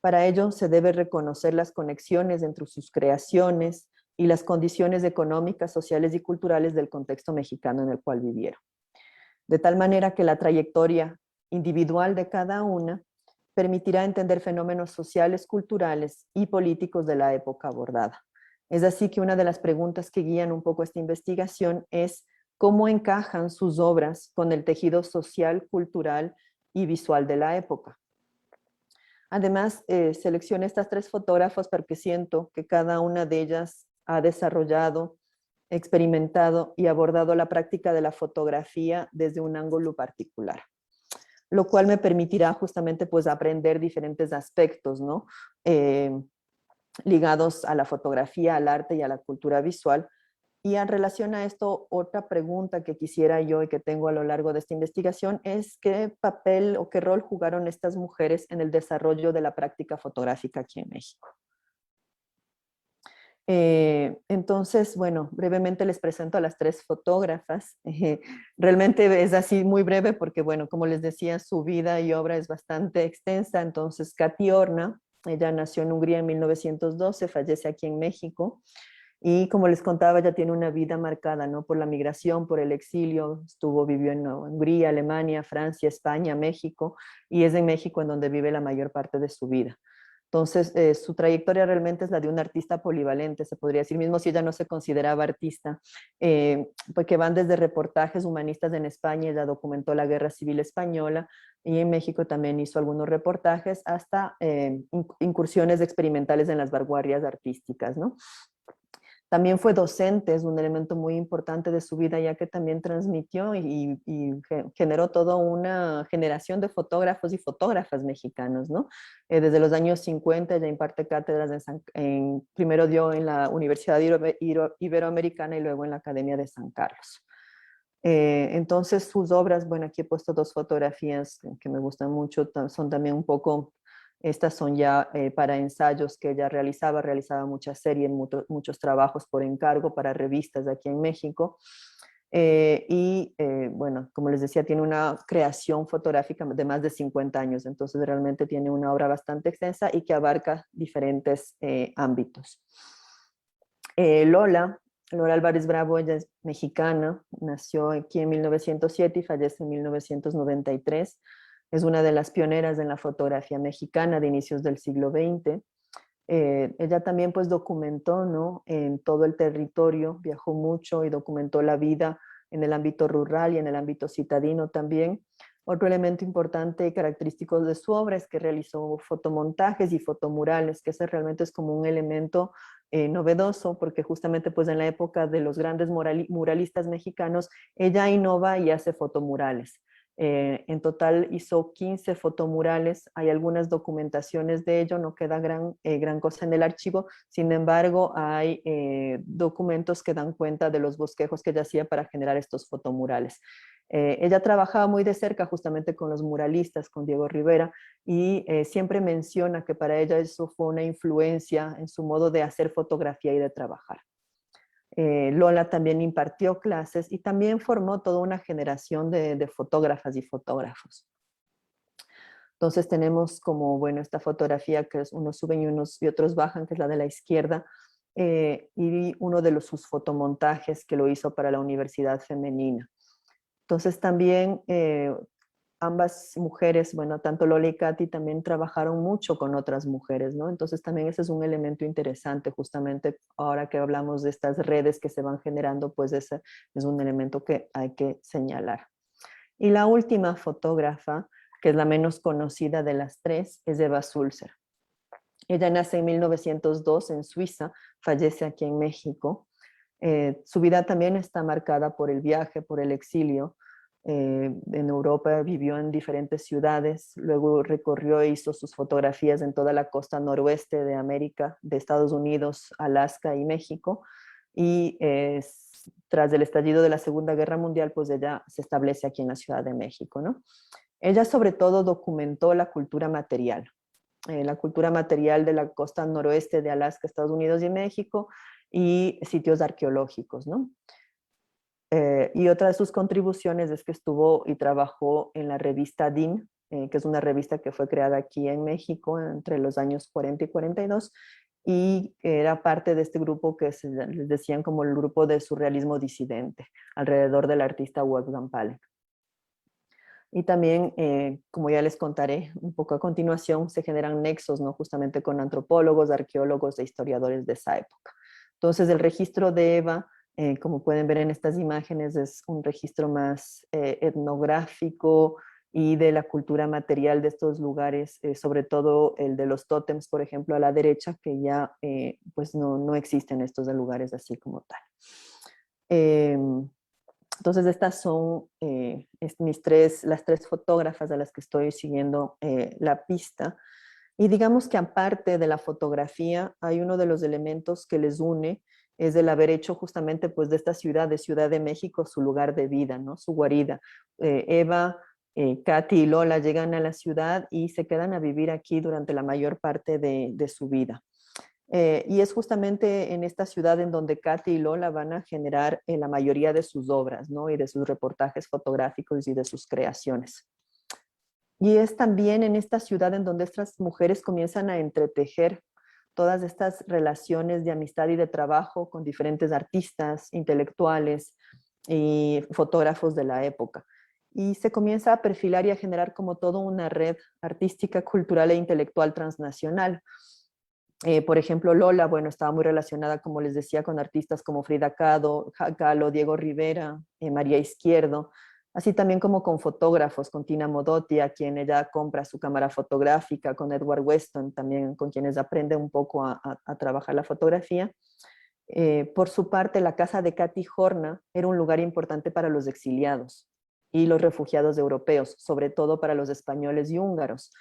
Para ello se debe reconocer las conexiones entre sus creaciones y las condiciones económicas, sociales y culturales del contexto mexicano en el cual vivieron. De tal manera que la trayectoria individual de cada una permitirá entender fenómenos sociales, culturales y políticos de la época abordada. Es así que una de las preguntas que guían un poco esta investigación es cómo encajan sus obras con el tejido social, cultural y visual de la época. Además, seleccioné estas 3 fotógrafos porque siento que cada una de ellas ha desarrollado, experimentado y abordado la práctica de la fotografía desde un ángulo particular, lo cual me permitirá justamente pues aprender diferentes aspectos, ¿no? Ligados a la fotografía, al arte y a la cultura visual. Y en relación a esto, otra pregunta que quisiera yo y que tengo a lo largo de esta investigación es qué papel o qué rol jugaron estas mujeres en el desarrollo de la práctica fotográfica aquí en México. Entonces, bueno, brevemente les presento a las 3 fotógrafas. Realmente es así muy breve porque, bueno, como les decía, su vida y obra es bastante extensa. Entonces, Katy Horna, ella nació en Hungría en 1912, fallece aquí en México. Y como les contaba, ya tiene una vida marcada, ¿no? Por la migración, por el exilio. Vivió en Hungría, Alemania, Francia, España, México. Y es en México en donde vive la mayor parte de su vida. Entonces, su trayectoria realmente es la de un artista polivalente, se podría decir, mismo si ella no se consideraba artista, porque van desde reportajes humanistas en España, ella documentó la Guerra Civil Española, y en México también hizo algunos reportajes, hasta incursiones experimentales en las vanguardias artísticas, ¿no? También fue docente, es un elemento muy importante de su vida, ya que también transmitió y generó toda una generación de fotógrafos y fotógrafas mexicanos, ¿no? Desde los años 50 ya imparte cátedras, primero dio en la Universidad Iberoamericana y luego en la Academia de San Carlos. Entonces sus obras, bueno, aquí he puesto 2 fotografías que me gustan mucho, son también un poco... Estas son ya para ensayos que ella realizaba muchas series, muchos trabajos por encargo para revistas aquí en México. Bueno, como les decía, tiene una creación fotográfica de más de 50 años, entonces realmente tiene una obra bastante extensa y que abarca diferentes ámbitos. Lola Álvarez Bravo, ella es mexicana, nació aquí en 1907 y fallece en 1993. Es una de las pioneras en la fotografía mexicana de inicios del siglo XX. Ella también pues documentó, ¿no? En todo el territorio, viajó mucho y documentó la vida en el ámbito rural y en el ámbito citadino también. Otro elemento importante y característico de su obra es que realizó fotomontajes y fotomurales, que ese realmente es como un elemento novedoso, porque justamente pues en la época de los grandes muralistas mexicanos, ella innova y hace fotomurales. En total hizo 15 fotomurales, hay algunas documentaciones de ello, no queda gran cosa en el archivo, sin embargo hay documentos que dan cuenta de los bosquejos que ella hacía para generar estos fotomurales. Ella trabajaba muy de cerca justamente con los muralistas, con Diego Rivera, y siempre menciona que para ella eso fue una influencia en su modo de hacer fotografía y de trabajar. Lola también impartió clases y también formó toda una generación de fotógrafas y fotógrafos. Entonces tenemos como, bueno, esta fotografía que unos suben y otros bajan, que es la de la izquierda, y uno de sus fotomontajes que lo hizo para la Universidad Femenina. Entonces también ambas mujeres, bueno, tanto Lola y Katy también trabajaron mucho con otras mujeres, ¿no? Entonces también ese es un elemento interesante, justamente ahora que hablamos de estas redes que se van generando, pues ese es un elemento que hay que señalar. Y la última fotógrafa, que es la menos conocida de las 3, es Eva Sulzer. Ella nace en 1902 en Suiza, fallece aquí en México. Su vida también está marcada por el viaje, por el exilio. En Europa vivió en diferentes ciudades, luego recorrió e hizo sus fotografías en toda la costa noroeste de América, de Estados Unidos, Alaska y México, y tras el estallido de la Segunda Guerra Mundial, pues ella se establece aquí en la Ciudad de México, ¿no? Ella sobre todo documentó la cultura material de la costa noroeste de Alaska, Estados Unidos y México, y sitios arqueológicos, ¿no? Y otra de sus contribuciones es que estuvo y trabajó en la revista DIN, que es una revista que fue creada aquí en México entre los años 40 y 42, y era parte de este grupo que les decían como el grupo de surrealismo disidente, alrededor del artista Wolfgang Paleg. Y también, como ya les contaré un poco a continuación, se generan nexos, ¿no? Justamente con antropólogos, arqueólogos e historiadores de esa época. Entonces, el registro de Eva, como pueden ver en estas imágenes, es un registro más etnográfico y de la cultura material de estos lugares, sobre todo el de los tótems, por ejemplo, a la derecha, que ya pues no existen estos lugares así como tal. Entonces, estas son las tres fotógrafas a las que estoy siguiendo la pista. Y digamos que aparte de la fotografía, hay uno de los elementos que les une, es el haber hecho justamente pues de esta ciudad, de Ciudad de México, su lugar de vida, ¿no? Su guarida. Eva, Katy y Lola llegan a la ciudad y se quedan a vivir aquí durante la mayor parte de su vida. Y es justamente en esta ciudad en donde Katy y Lola van a generar la mayoría de sus obras, ¿no? Y de sus reportajes fotográficos y de sus creaciones. Y es también en esta ciudad en donde estas mujeres comienzan a entretejer todas estas relaciones de amistad y de trabajo con diferentes artistas, intelectuales y fotógrafos de la época. Y se comienza a perfilar y a generar como toda una red artística, cultural e intelectual transnacional. Por ejemplo, Lola, bueno, estaba muy relacionada, como les decía, con artistas como Frida Kahlo, Diego Rivera, María Izquierdo, así también como con fotógrafos, con Tina Modotti, a quien ella compra su cámara fotográfica, con Edward Weston, también con quienes aprende un poco a trabajar la fotografía. Por su parte, la casa de Katy Horna era un lugar importante para los exiliados y los refugiados europeos, sobre todo para los españoles y húngaros.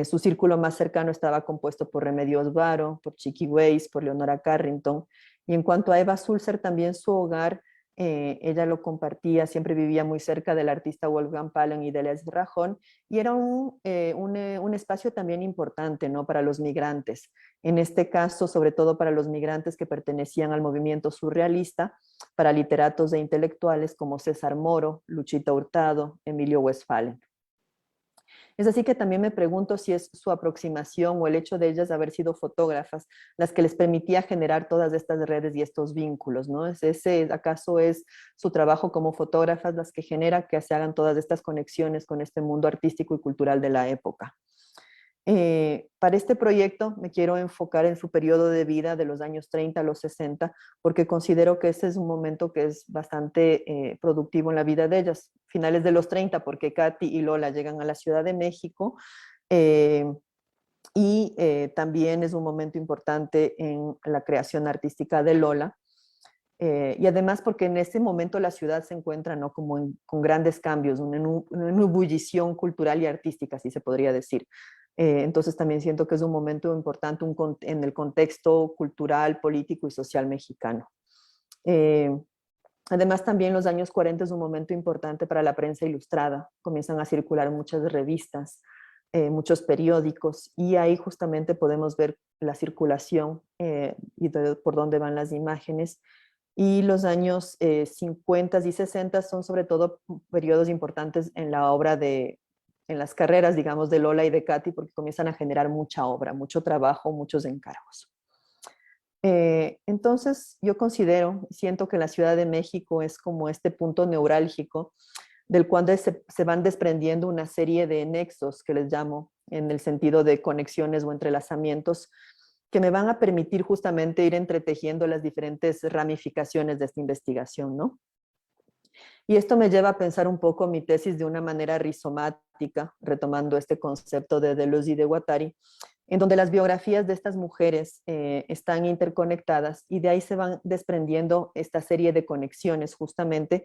Su círculo más cercano estaba compuesto por Remedios Varo, por Chiqui Weiss, por Leonora Carrington. Y en cuanto a Eva Sulzer, también su hogar, ella lo compartía, siempre vivía muy cerca del artista Wolfgang Palen y de Les Rajón, y era un espacio también importante, ¿no? Para los migrantes. En este caso, sobre todo para los migrantes que pertenecían al movimiento surrealista, para literatos e intelectuales como César Moro, Luchita Hurtado, Emilio Westphalen. Es así que también me pregunto si es su aproximación o el hecho de ellas haber sido fotógrafas las que les permitía generar todas estas redes y estos vínculos, ¿no? ¿Acaso es su trabajo como fotógrafas las que genera que se hagan todas estas conexiones con este mundo artístico y cultural de la época? Para este proyecto me quiero enfocar en su periodo de vida de los años 30 a los 60, porque considero que ese es un momento que es bastante productivo en la vida de ellas. Finales de los 30, porque Katy y Lola llegan a la Ciudad de México, eh, y también es un momento importante en la creación artística de Lola. Y además porque en este momento la ciudad se encuentra, ¿no? Como con grandes cambios, una ebullición cultural y artística, así se podría decir. Entonces también siento que es un momento importante en el contexto cultural, político y social mexicano. Eh, Además, también los años 40 es un momento importante para la prensa ilustrada. Comienzan a circular muchas revistas, muchos periódicos, y ahí justamente podemos ver la circulación por dónde van las imágenes. Y los años 50 y 60 son sobre todo periodos importantes en la obra en las carreras, digamos, de Lola y de Katy, porque comienzan a generar mucha obra, mucho trabajo, muchos encargos. Entonces, yo siento que la Ciudad de México es como este punto neurálgico del cual se van desprendiendo una serie de nexos que les llamo, en el sentido de conexiones o entrelazamientos, que me van a permitir justamente ir entretejiendo las diferentes ramificaciones de esta investigación, ¿no? Y esto me lleva a pensar un poco mi tesis de una manera rizomática, retomando este concepto de Deleuze y de Guattari, en donde las biografías de estas mujeres están interconectadas y de ahí se van desprendiendo esta serie de conexiones justamente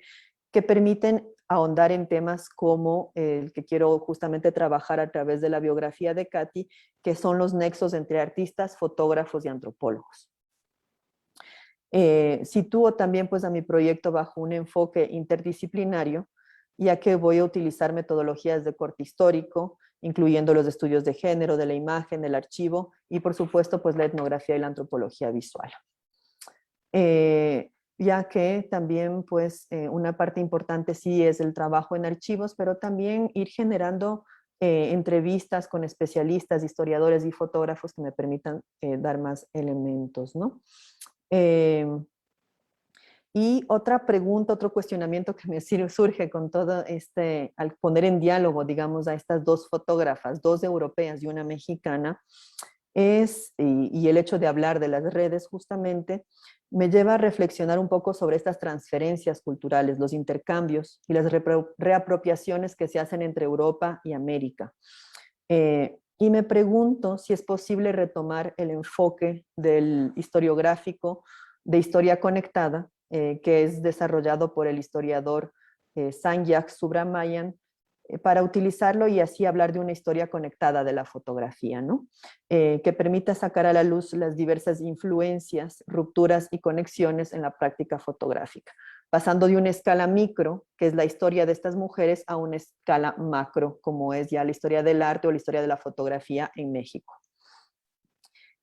que permiten ahondar en temas como el que quiero justamente trabajar a través de la biografía de Katy, que son los nexos entre artistas, fotógrafos y antropólogos. Sitúo también pues a mi proyecto bajo un enfoque interdisciplinario, ya que voy a utilizar metodologías de corte histórico, incluyendo los estudios de género, de la imagen, del archivo y por supuesto pues la etnografía y la antropología visual. Ya que también pues una parte importante sí es el trabajo en archivos, pero también ir generando entrevistas con especialistas, historiadores y fotógrafos que me permitan dar más elementos, ¿no? Y otra pregunta, otro cuestionamiento que me surge con todo al poner en diálogo, digamos, a estas dos fotógrafas, dos europeas y una mexicana, y el hecho de hablar de las redes justamente, me lleva a reflexionar un poco sobre estas transferencias culturales, los intercambios y las reapropiaciones que se hacen entre Europa y América. Y me pregunto si es posible retomar el enfoque del historiográfico de historia conectada, que es desarrollado por el historiador Sanjay Subrahmanyan, para utilizarlo y así hablar de una historia conectada de la fotografía, ¿no? Que permita sacar a la luz las diversas influencias, rupturas y conexiones en la práctica fotográfica, pasando de una escala micro, que es la historia de estas mujeres, a una escala macro, como es ya la historia del arte o la historia de la fotografía en México.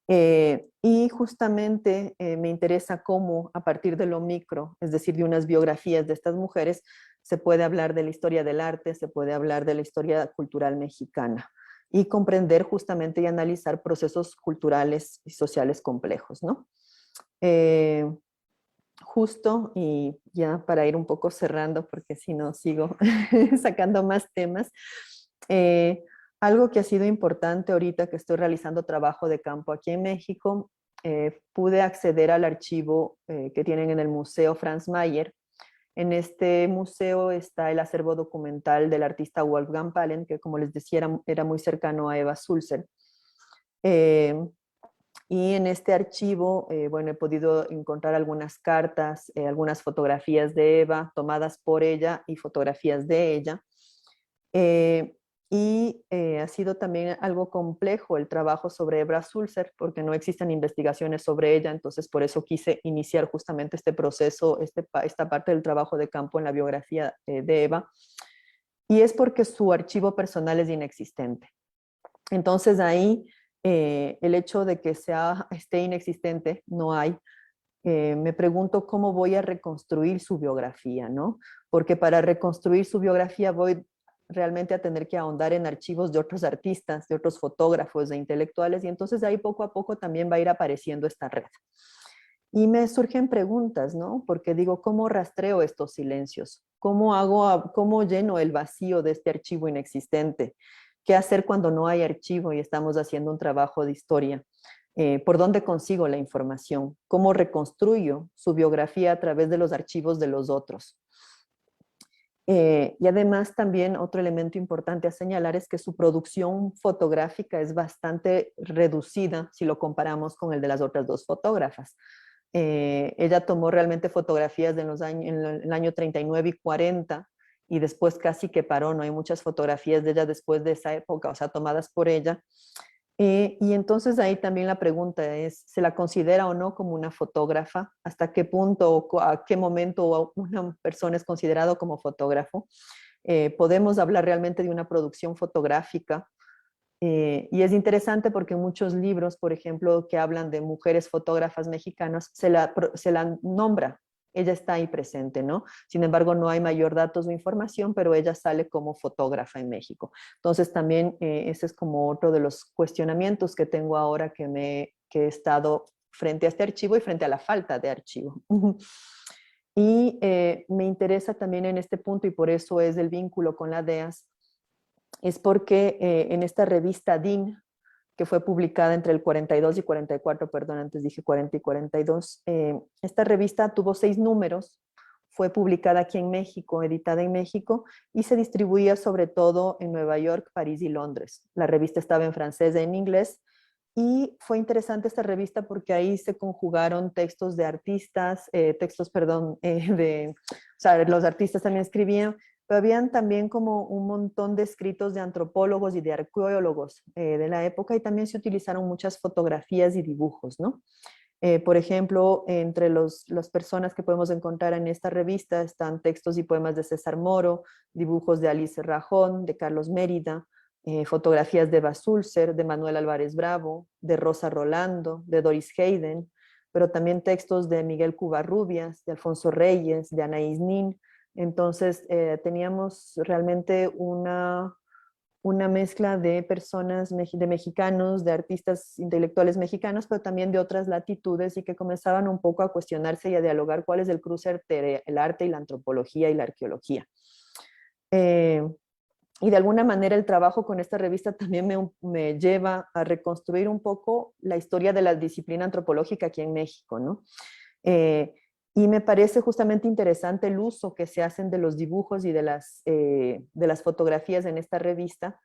Y justamente me interesa cómo a partir de lo micro, es decir, de unas biografías de estas mujeres, se puede hablar de la historia del arte, se puede hablar de la historia cultural mexicana y comprender justamente y analizar procesos culturales y sociales complejos, ¿no? Justo, y ya para ir un poco cerrando, porque si no sigo sacando más temas, algo que ha sido importante ahorita que estoy realizando trabajo de campo aquí en México, pude acceder al archivo que tienen en el Museo Franz Mayer. En este museo está el acervo documental del artista Wolfgang Palen, que como les decía era muy cercano a Eva Sulzer. Y en este archivo, bueno, he podido encontrar algunas cartas, algunas fotografías de Eva tomadas por ella y fotografías de ella. Ha sido también algo complejo el trabajo sobre Eva Sulzer, porque no existen investigaciones sobre ella, entonces por eso quise iniciar justamente este proceso, esta parte del trabajo de campo en la biografía de Eva, y es porque su archivo personal es inexistente. Entonces ahí el hecho de que esté inexistente, no hay, me pregunto cómo voy a reconstruir su biografía, ¿no? Porque para reconstruir su biografía voy realmente a tener que ahondar en archivos de otros artistas, de otros fotógrafos, de intelectuales, y entonces ahí poco a poco también va a ir apareciendo esta red. Y me surgen preguntas, ¿no? Porque digo, ¿cómo rastreo estos silencios? ¿Cómo lleno el vacío de este archivo inexistente? ¿Qué hacer cuando no hay archivo y estamos haciendo un trabajo de historia? ¿Por dónde consigo la información? ¿Cómo reconstruyo su biografía a través de los archivos de los otros? Y además también otro elemento importante a señalar es que su producción fotográfica es bastante reducida si lo comparamos con el de las otras dos fotógrafas. Ella tomó realmente fotografías en el año 39 y 40 y después casi que paró, no hay muchas fotografías de ella después de esa época, o sea, tomadas por ella. Y entonces ahí también la pregunta es, ¿se la considera o no como una fotógrafa? ¿Hasta qué punto o a qué momento una persona es considerado como fotógrafo? ¿Podemos hablar realmente de una producción fotográfica? Y es interesante porque muchos libros, por ejemplo, que hablan de mujeres fotógrafas mexicanas, se la nombra. Ella está ahí presente, ¿no? Sin embargo, no hay mayor datos o información, pero ella sale como fotógrafa en México. Entonces, también ese es como otro de los cuestionamientos que tengo ahora que he estado frente a este archivo y frente a la falta de archivo. Y me interesa también en este punto, y por eso es el vínculo con la DEAS, es porque en esta revista DIN, que fue publicada entre el 42 y 44, perdón, antes dije 40 y 42, esta revista tuvo 6 números, fue publicada aquí en México, editada en México, y se distribuía sobre todo en Nueva York, París y Londres. La revista estaba en francés y en inglés, y fue interesante esta revista porque ahí se conjugaron textos de artistas, o sea, los artistas también escribían, pero habían también como un montón de escritos de antropólogos y de arqueólogos de la época, y también se utilizaron muchas fotografías y dibujos, ¿no? Por ejemplo, entre las personas que podemos encontrar en esta revista están textos y poemas de César Moro, dibujos de Alice Rajón, de Carlos Mérida, fotografías de Eva Sulzer, de Manuel Álvarez Bravo, de Rosa Rolando, de Doris Hayden, pero también textos de Miguel Cuvarrubias, de Alfonso Reyes, de Anaïs Nin. Entonces teníamos realmente un una mezcla de personas, de mexicanos, de artistas intelectuales mexicanos, pero también de otras latitudes y que comenzaban un poco a cuestionarse y a dialogar cuál es el cruce entre el arte y la antropología y la arqueología. Y de alguna manera el trabajo con esta revista también me lleva a reconstruir un poco la historia de la disciplina antropológica aquí en México, ¿no? Y me parece justamente interesante el uso que se hacen de los dibujos y de las fotografías en esta revista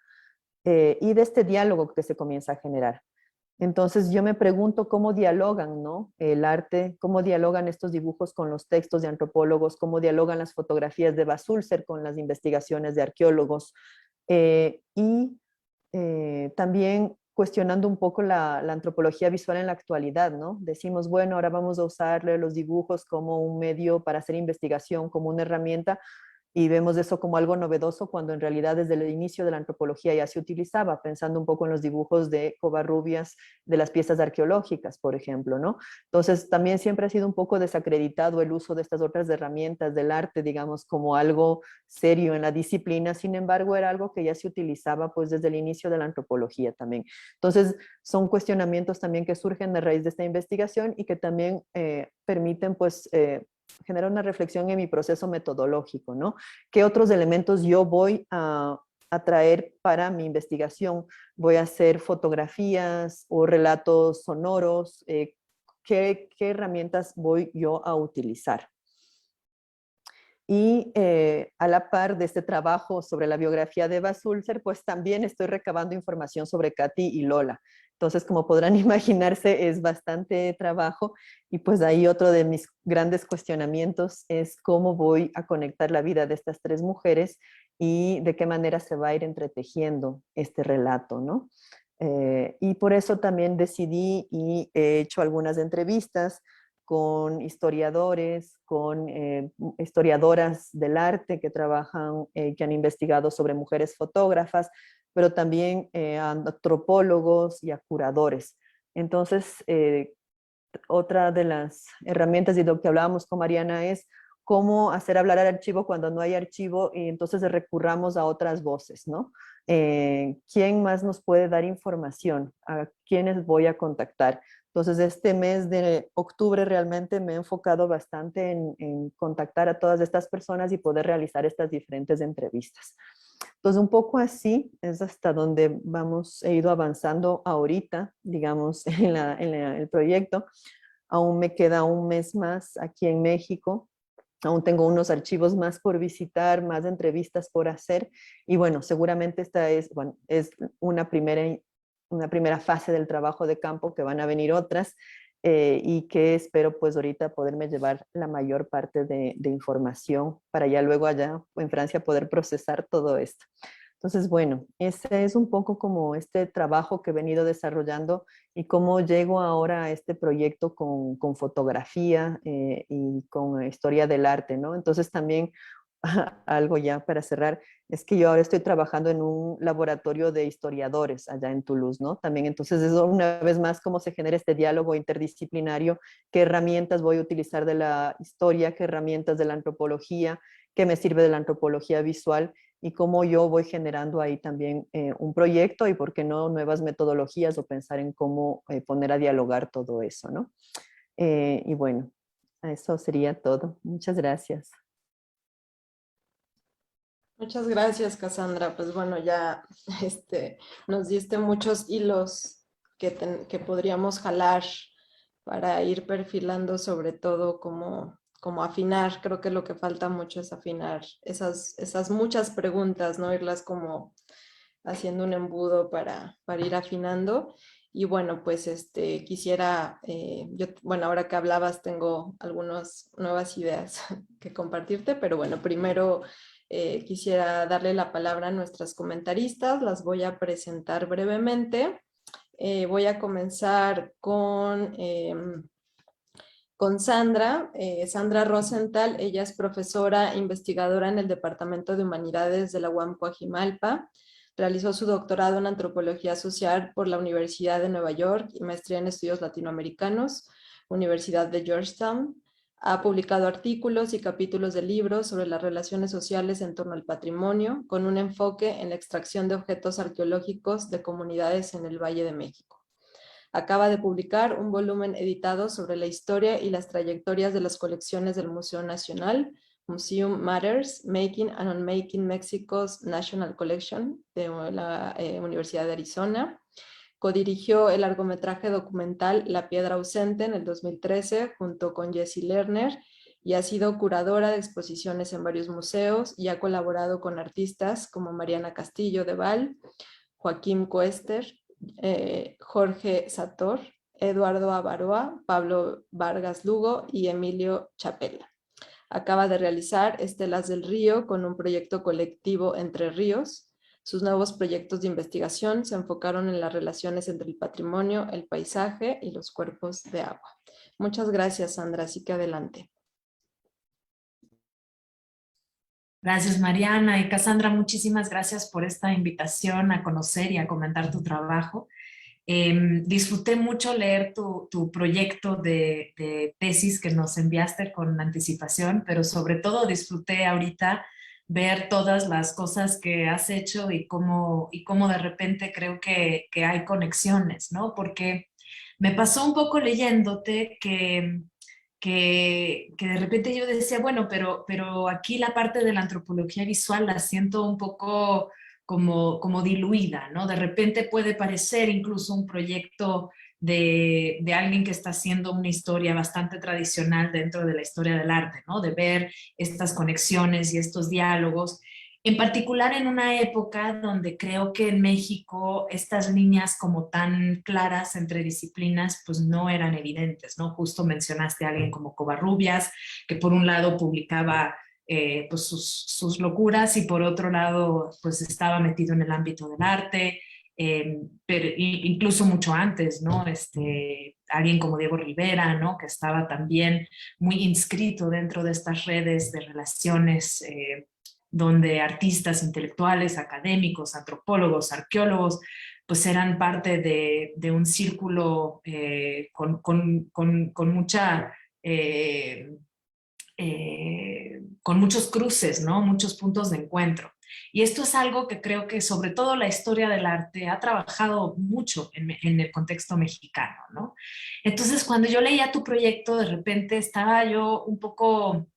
y de este diálogo que se comienza a generar. Entonces yo me pregunto cómo dialogan, ¿no? El arte, cómo dialogan estos dibujos con los textos de antropólogos, cómo dialogan las fotografías de Basulzer con las investigaciones de arqueólogos y también cuestionando un poco la antropología visual en la actualidad, ¿no? Decimos, bueno, ahora vamos a usar los dibujos como un medio para hacer investigación, como una herramienta, y vemos eso como algo novedoso cuando en realidad desde el inicio de la antropología ya se utilizaba, pensando un poco en los dibujos de Covarrubias, de las piezas arqueológicas, por ejemplo, ¿no? Entonces también siempre ha sido un poco desacreditado el uso de estas otras herramientas del arte, digamos, como algo serio en la disciplina, sin embargo era algo que ya se utilizaba pues desde el inicio de la antropología también. Entonces son cuestionamientos también que surgen de raíz de esta investigación y que también permiten pues generar una reflexión en mi proceso metodológico, ¿no? ¿Qué otros elementos yo voy a traer para mi investigación? ¿Voy a hacer fotografías o relatos sonoros? ¿Qué herramientas voy yo a utilizar? Y a la par de este trabajo sobre la biografía de Basulzer, pues también estoy recabando información sobre Katy y Lola. Entonces, como podrán imaginarse, es bastante trabajo y pues ahí otro de mis grandes cuestionamientos es cómo voy a conectar la vida de estas tres mujeres y de qué manera se va a ir entretejiendo este relato, ¿no? Y por eso también decidí y he hecho algunas entrevistas con historiadores, con historiadoras del arte que trabajan, que han investigado sobre mujeres fotógrafas, pero también a antropólogos y a curadores. Entonces, otra de las herramientas y lo que hablábamos con Mariana es cómo hacer hablar al archivo cuando no hay archivo y entonces recurramos a otras voces, ¿no? ¿Quién más nos puede dar información? ¿A quiénes voy a contactar? Entonces, este mes de octubre realmente me he enfocado bastante en contactar a todas estas personas y poder realizar estas diferentes entrevistas. Entonces, un poco así es hasta donde he ido avanzando ahorita, digamos, en el proyecto. Aún me queda un mes más aquí en México. Aún tengo unos archivos más por visitar, más entrevistas por hacer. Y bueno, seguramente esta es una primera fase del trabajo de campo, que van a venir otras y que espero pues ahorita poderme llevar la mayor parte de información para ya luego allá en Francia poder procesar todo esto. Entonces, bueno, ese es un poco como este trabajo que he venido desarrollando y cómo llego ahora a este proyecto con fotografía y con historia del arte, ¿no? Entonces también algo ya para cerrar, es que yo ahora estoy trabajando en un laboratorio de historiadores allá en Toulouse, ¿no? También entonces es una vez más cómo se genera este diálogo interdisciplinario, qué herramientas voy a utilizar de la historia, qué herramientas de la antropología, qué me sirve de la antropología visual y cómo yo voy generando ahí también un proyecto y por qué no nuevas metodologías o pensar en cómo poner a dialogar todo eso, ¿no? Y bueno, eso sería todo. Muchas gracias. Muchas gracias, Cassandra. Pues bueno, ya nos diste muchos hilos que podríamos jalar para ir perfilando, sobre todo como afinar. Creo que lo que falta mucho es afinar esas muchas preguntas, ¿no? Irlas como haciendo un embudo para ir afinando. Y bueno, pues quisiera, bueno, ahora que hablabas tengo algunas nuevas ideas que compartirte, pero bueno, primero quisiera darle la palabra a nuestras comentaristas, las voy a presentar brevemente. Voy a comenzar con Sandra, Sandra Rosenthal. Ella es profesora investigadora en el Departamento de Humanidades de la UAM Coajimalpa. Realizó su doctorado en Antropología Social por la Universidad de Nueva York y maestría en Estudios Latinoamericanos, Universidad de Georgetown. Ha publicado artículos y capítulos de libros sobre las relaciones sociales en torno al patrimonio, con un enfoque en la extracción de objetos arqueológicos de comunidades en el Valle de México. Acaba de publicar un volumen editado sobre la historia y las trayectorias de las colecciones del Museo Nacional, Museum Matters, Making and Unmaking Mexico's National Collection, de la Universidad de Arizona. Codirigió el largometraje documental La Piedra Ausente en el 2013 junto con Jessie Lerner y ha sido curadora de exposiciones en varios museos y ha colaborado con artistas como Mariana Castillo de Val, Joaquín Coester, Jorge Sator, Eduardo Avaroa, Pablo Vargas Lugo y Emilio Chapela. Acaba de realizar Estelas del Río con un proyecto colectivo Entre Ríos. Sus nuevos proyectos de investigación se enfocaron en las relaciones entre el patrimonio, el paisaje y los cuerpos de agua. Muchas gracias, Sandra, así que adelante. Gracias, Mariana. Y Cassandra, muchísimas gracias por esta invitación a conocer y a comentar tu trabajo. Disfruté mucho leer tu proyecto de tesis que nos enviaste con anticipación, pero sobre todo disfruté ahorita ver todas las cosas que has hecho y cómo de repente creo que hay conexiones, ¿no? Porque me pasó un poco leyéndote que de repente yo decía, bueno, pero aquí la parte de la antropología visual la siento un poco como diluida, ¿no? De repente puede parecer incluso un proyecto de alguien que está haciendo una historia bastante tradicional dentro de la historia del arte, ¿no? De ver estas conexiones y estos diálogos, en particular en una época donde creo que en México estas líneas como tan claras entre disciplinas pues no eran evidentes, ¿no? Justo mencionaste a alguien como Covarrubias, que por un lado publicaba pues sus locuras y por otro lado pues estaba metido en el ámbito del arte, pero incluso mucho antes, ¿no? Alguien como Diego Rivera, ¿no? Que estaba también muy inscrito dentro de estas redes de relaciones donde artistas, intelectuales, académicos, antropólogos, arqueólogos, pues eran parte de un círculo con mucha... con muchos cruces, ¿no? Muchos puntos de encuentro. Y esto es algo que creo que sobre todo la historia del arte ha trabajado mucho en el contexto mexicano, ¿no? Entonces, cuando yo leía tu proyecto, de repente estaba yo un poco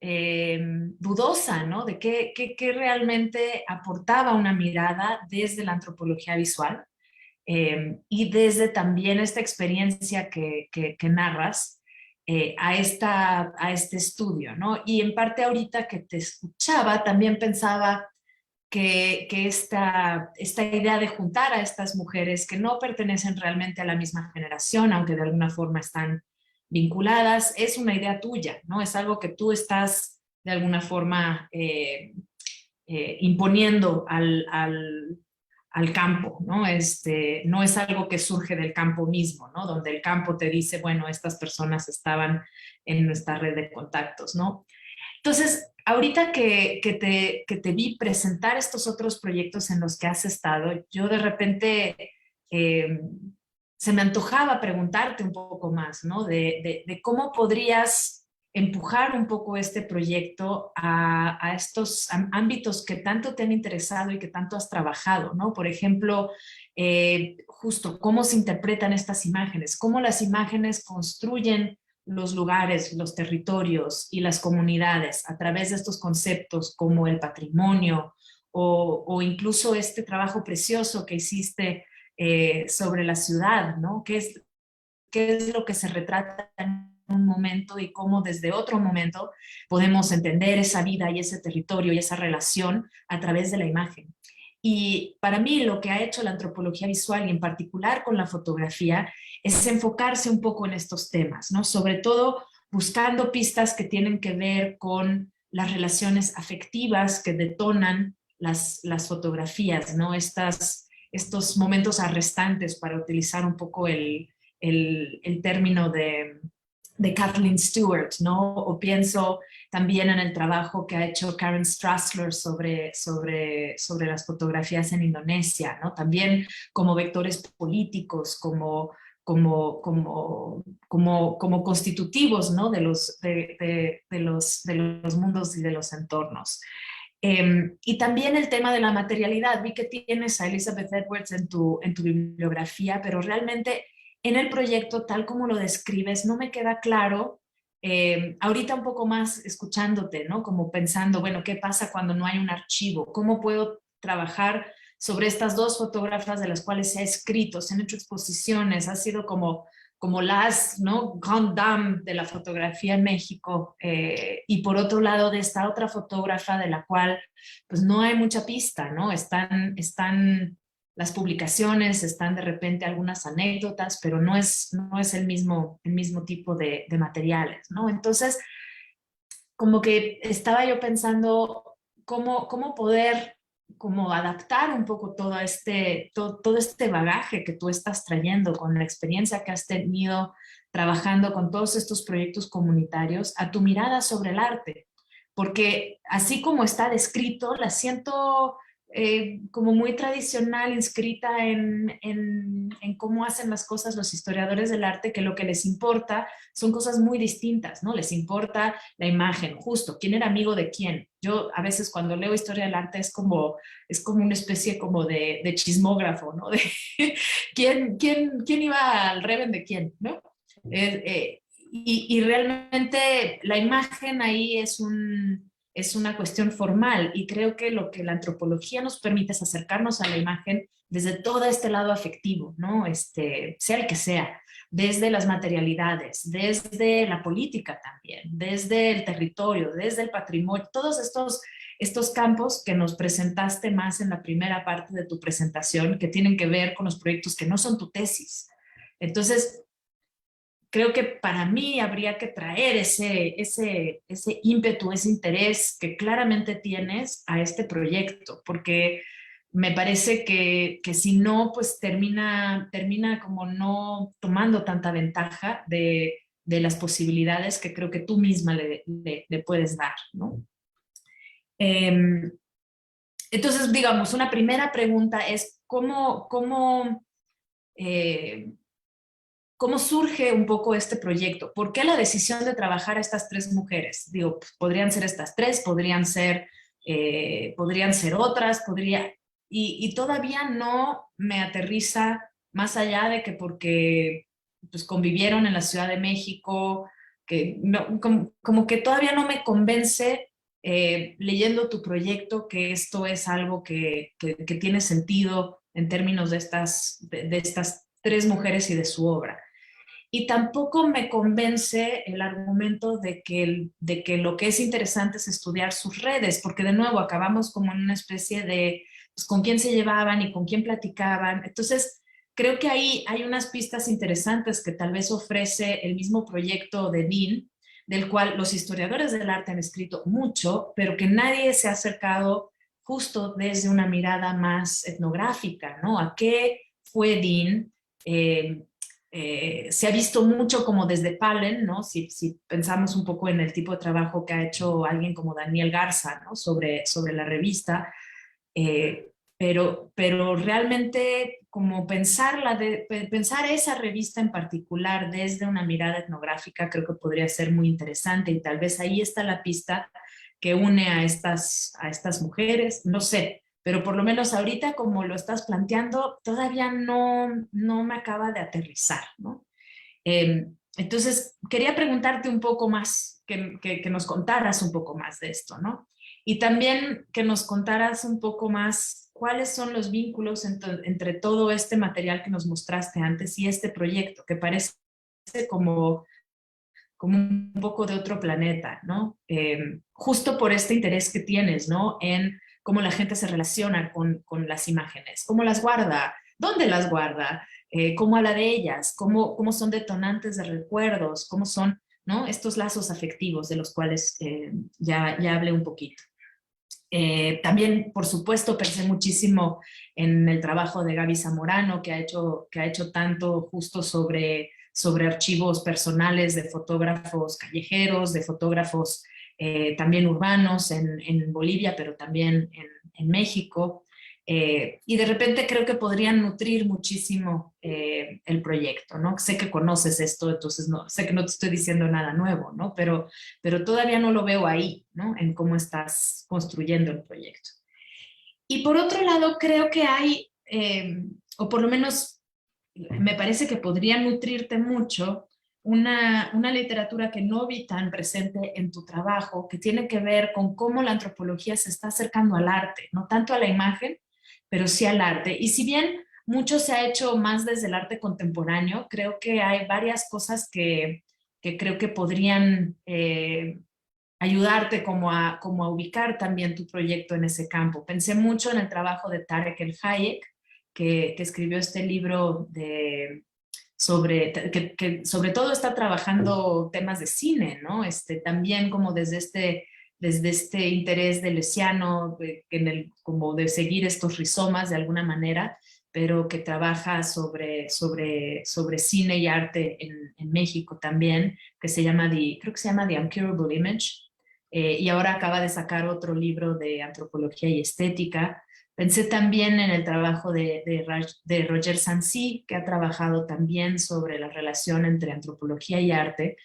dudosa, ¿no? De qué realmente aportaba una mirada desde la antropología visual y desde también esta experiencia que narras, a este estudio, ¿no? Y en parte ahorita que te escuchaba, también pensaba que esta idea de juntar a estas mujeres que no pertenecen realmente a la misma generación, aunque de alguna forma están vinculadas, es una idea tuya, ¿no? Es algo que tú estás de alguna forma imponiendo al campo, ¿no? No es algo que surge del campo mismo, ¿no? Donde el campo te dice, bueno, estas personas estaban en nuestra red de contactos, ¿no? Entonces, ahorita que te vi presentar estos otros proyectos en los que has estado, yo de repente se me antojaba preguntarte un poco más, ¿no? De cómo podrías empujar un poco este proyecto a estos ámbitos que tanto te han interesado y que tanto has trabajado, ¿no? Por ejemplo, justo cómo se interpretan estas imágenes, cómo las imágenes construyen los lugares, los territorios y las comunidades a través de estos conceptos como el patrimonio o incluso este trabajo precioso que hiciste sobre la ciudad, ¿no? ¿Qué es lo que se retrata en un momento y cómo desde otro momento podemos entender esa vida y ese territorio y esa relación a través de la imagen? Y para mí lo que ha hecho la antropología visual y en particular con la fotografía es enfocarse un poco en estos temas, ¿no? Sobre todo buscando pistas que tienen que ver con las relaciones afectivas que detonan las fotografías, ¿no? Estos momentos arrestantes, para utilizar un poco el término de Kathleen Stewart, ¿no? O pienso también en el trabajo que ha hecho Karen Strassler sobre las fotografías en Indonesia, ¿no? También como vectores políticos, como como constitutivos, ¿no? de los mundos y de los entornos. Y también el tema de la materialidad. Vi que tienes a Elizabeth Edwards en tu bibliografía, pero realmente en el proyecto, tal como lo describes, no me queda claro. Ahorita un poco más escuchándote, ¿no? Como pensando, bueno, ¿qué pasa cuando no hay un archivo? ¿Cómo puedo trabajar sobre estas dos fotógrafas de las cuales se ha escrito, se han hecho exposiciones, ha sido como las, ¿no? Grand dame de la fotografía en México, y por otro lado de esta otra fotógrafa de la cual pues no hay mucha pista, ¿no? Están las publicaciones, están de repente algunas anécdotas, pero no es el mismo tipo de materiales, ¿no? Entonces, como que estaba yo pensando cómo poder como adaptar un poco todo este bagaje que tú estás trayendo con la experiencia que has tenido trabajando con todos estos proyectos comunitarios a tu mirada sobre el arte. Porque así como está descrito, la siento como muy tradicional, inscrita en cómo hacen las cosas los historiadores del arte, que lo que les importa son cosas muy distintas, ¿no? Les importa la imagen, justo, quién era amigo de quién. Yo a veces cuando leo historia del arte es como una especie como de chismógrafo, ¿no? De quién iba al Reven de quién, ¿no? Y realmente la imagen ahí es una cuestión formal, y creo que lo que la antropología nos permite es acercarnos a la imagen desde todo este lado afectivo, ¿no? Sea el que sea, desde las materialidades, desde la política también, desde el territorio, desde el patrimonio, todos estos campos que nos presentaste más en la primera parte de tu presentación, que tienen que ver con los proyectos que no son tu tesis. Entonces, creo que para mí habría que traer ese ímpetu, ese interés que claramente tienes a este proyecto, porque me parece que si no, pues termina como no tomando tanta ventaja de las posibilidades que creo que tú misma le puedes dar, ¿no? Entonces, digamos, una primera pregunta es ¿cómo surge un poco este proyecto? ¿Por qué la decisión de trabajar a estas tres mujeres? Digo, pues, podrían ser estas tres, podrían ser otras, y todavía no me aterriza más allá de que porque pues, convivieron en la Ciudad de México, que no, como que todavía no me convence leyendo tu proyecto que esto es algo que tiene sentido en términos de estas tres mujeres y de su obra. Y tampoco me convence el argumento de que lo que es interesante es estudiar sus redes, porque de nuevo acabamos como en una especie de pues, con quién se llevaban y con quién platicaban. Entonces, creo que ahí hay unas pistas interesantes que tal vez ofrece el mismo proyecto de Dean, del cual los historiadores del arte han escrito mucho, pero que nadie se ha acercado justo desde una mirada más etnográfica, ¿no? ¿A qué fue Dean? Se ha visto mucho como desde Palen, ¿no? Si pensamos un poco en el tipo de trabajo que ha hecho alguien como Daniel Garza, ¿no? sobre la revista, pero realmente como pensar esa revista en particular desde una mirada etnográfica creo que podría ser muy interesante, y tal vez ahí está la pista que une a estas mujeres, no sé. Pero por lo menos ahorita, como lo estás planteando, todavía no me acaba de aterrizar, ¿no? Entonces, quería preguntarte un poco más, que nos contaras un poco más de esto, ¿no? Y también que nos contaras un poco más cuáles son los vínculos entre todo este material que nos mostraste antes y este proyecto, que parece como un poco de otro planeta, ¿no? Justo por este interés que tienes, ¿no? En cómo la gente se relaciona con las imágenes, cómo las guarda, dónde las guarda, cómo habla de ellas, cómo son detonantes de recuerdos, cómo son, ¿no? Estos lazos afectivos de los cuales ya hablé un poquito. También, por supuesto, pensé muchísimo en el trabajo de Gaby Zamorano, que ha hecho tanto justo sobre archivos personales de fotógrafos callejeros, de fotógrafos también urbanos en Bolivia, pero también en México. Y de repente creo que podrían nutrir muchísimo el proyecto, ¿no? Sé que conoces esto, entonces no, sé que no te estoy diciendo nada nuevo, ¿no? Pero todavía no lo veo ahí, ¿no? En cómo estás construyendo el proyecto. Y por otro lado, creo que hay, o por lo menos me parece que podría nutrirte mucho una literatura que no vi tan presente en tu trabajo, que tiene que ver con cómo la antropología se está acercando al arte, no tanto a la imagen, pero sí al arte. Y si bien mucho se ha hecho más desde el arte contemporáneo, creo que hay varias cosas que creo que podrían ayudarte como a ubicar también tu proyecto en ese campo. Pensé mucho en el trabajo de Tarek El Hayek, que escribió este libro que sobre todo está trabajando temas de cine, ¿no? También como desde este interés de Leciano, como de seguir estos rizomas de alguna manera, pero que trabaja sobre cine y arte en México también, creo que se llama The Uncurable Image, y ahora acaba de sacar otro libro de antropología y estética. Pensé también en el trabajo de Roger Sancy, que ha trabajado también sobre la relación entre antropología y arte,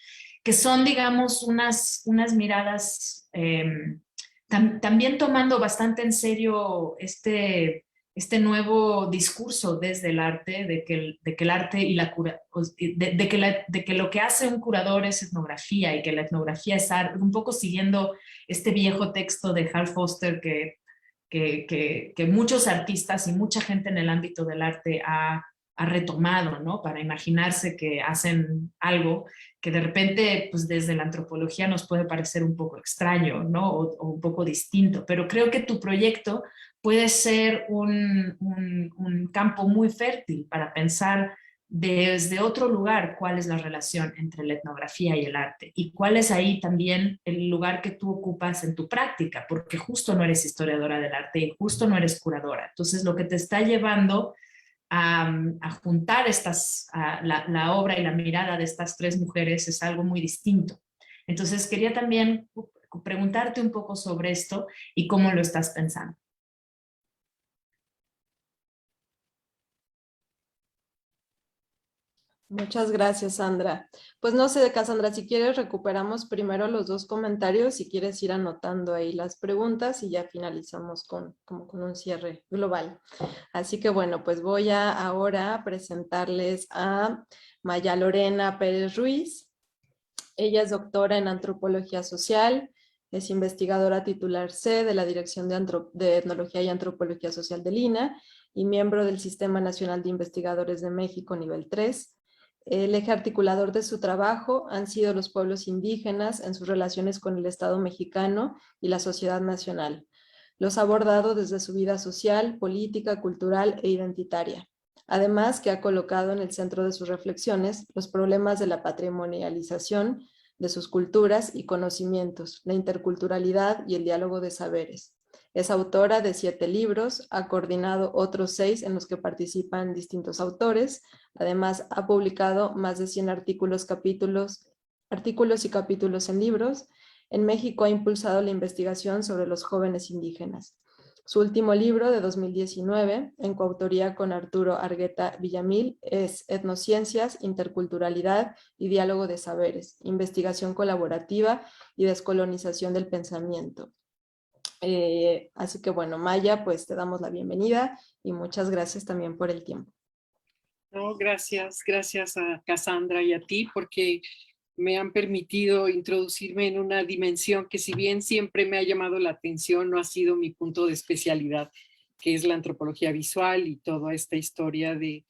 que son, digamos, unas miradas, también tomando bastante en serio este nuevo discurso desde el arte, de que el arte y la cura, de que lo que hace un curador es etnografía y que la etnografía es arte, un poco siguiendo este viejo texto de Hal Foster que muchos artistas y mucha gente en el ámbito del arte ha retomado, ¿no? Para imaginarse que hacen algo que de repente, pues desde la antropología nos puede parecer un poco extraño, ¿no? O un poco distinto, pero creo que tu proyecto puede ser un campo muy fértil para pensar desde otro lugar cuál es la relación entre la etnografía y el arte y cuál es ahí también el lugar que tú ocupas en tu práctica, porque justo no eres historiadora del arte y justo no eres curadora. Entonces lo que te está llevando a juntar la obra y la mirada de estas tres mujeres es algo muy distinto. Entonces quería también preguntarte un poco sobre esto y cómo lo estás pensando. Muchas gracias, Sandra. Pues no sé, Cassandra, si quieres recuperamos primero los dos comentarios, si quieres ir anotando ahí las preguntas y ya finalizamos como con un cierre global. Así que bueno, pues voy a ahora presentarles a Maya Lorena Pérez Ruiz. Ella es doctora en Antropología Social, es investigadora titular C de la Dirección de Etnología y Antropología Social del INAH y miembro del Sistema Nacional de Investigadores de México nivel 3. El eje articulador de su trabajo han sido los pueblos indígenas en sus relaciones con el Estado mexicano y la sociedad nacional. Los ha abordado desde su vida social, política, cultural e identitaria. Además, que ha colocado en el centro de sus reflexiones los problemas de la patrimonialización de sus culturas y conocimientos, la interculturalidad y el diálogo de saberes. Es autora de 7 libros, ha coordinado otros 6 en los que participan distintos autores. Además, ha publicado más de 100 artículos y capítulos en libros. En México ha impulsado la investigación sobre los jóvenes indígenas. Su último libro, de 2019, en coautoría con Arturo Argueta Villamil, es Etnociencias, Interculturalidad y Diálogo de Saberes, Investigación Colaborativa y Descolonización del Pensamiento. Así que bueno, Maya, pues te damos la bienvenida y muchas gracias también por el tiempo. No, gracias a Cassandra y a ti porque me han permitido introducirme en una dimensión que si bien siempre me ha llamado la atención, no ha sido mi punto de especialidad, que es la antropología visual y toda esta historia de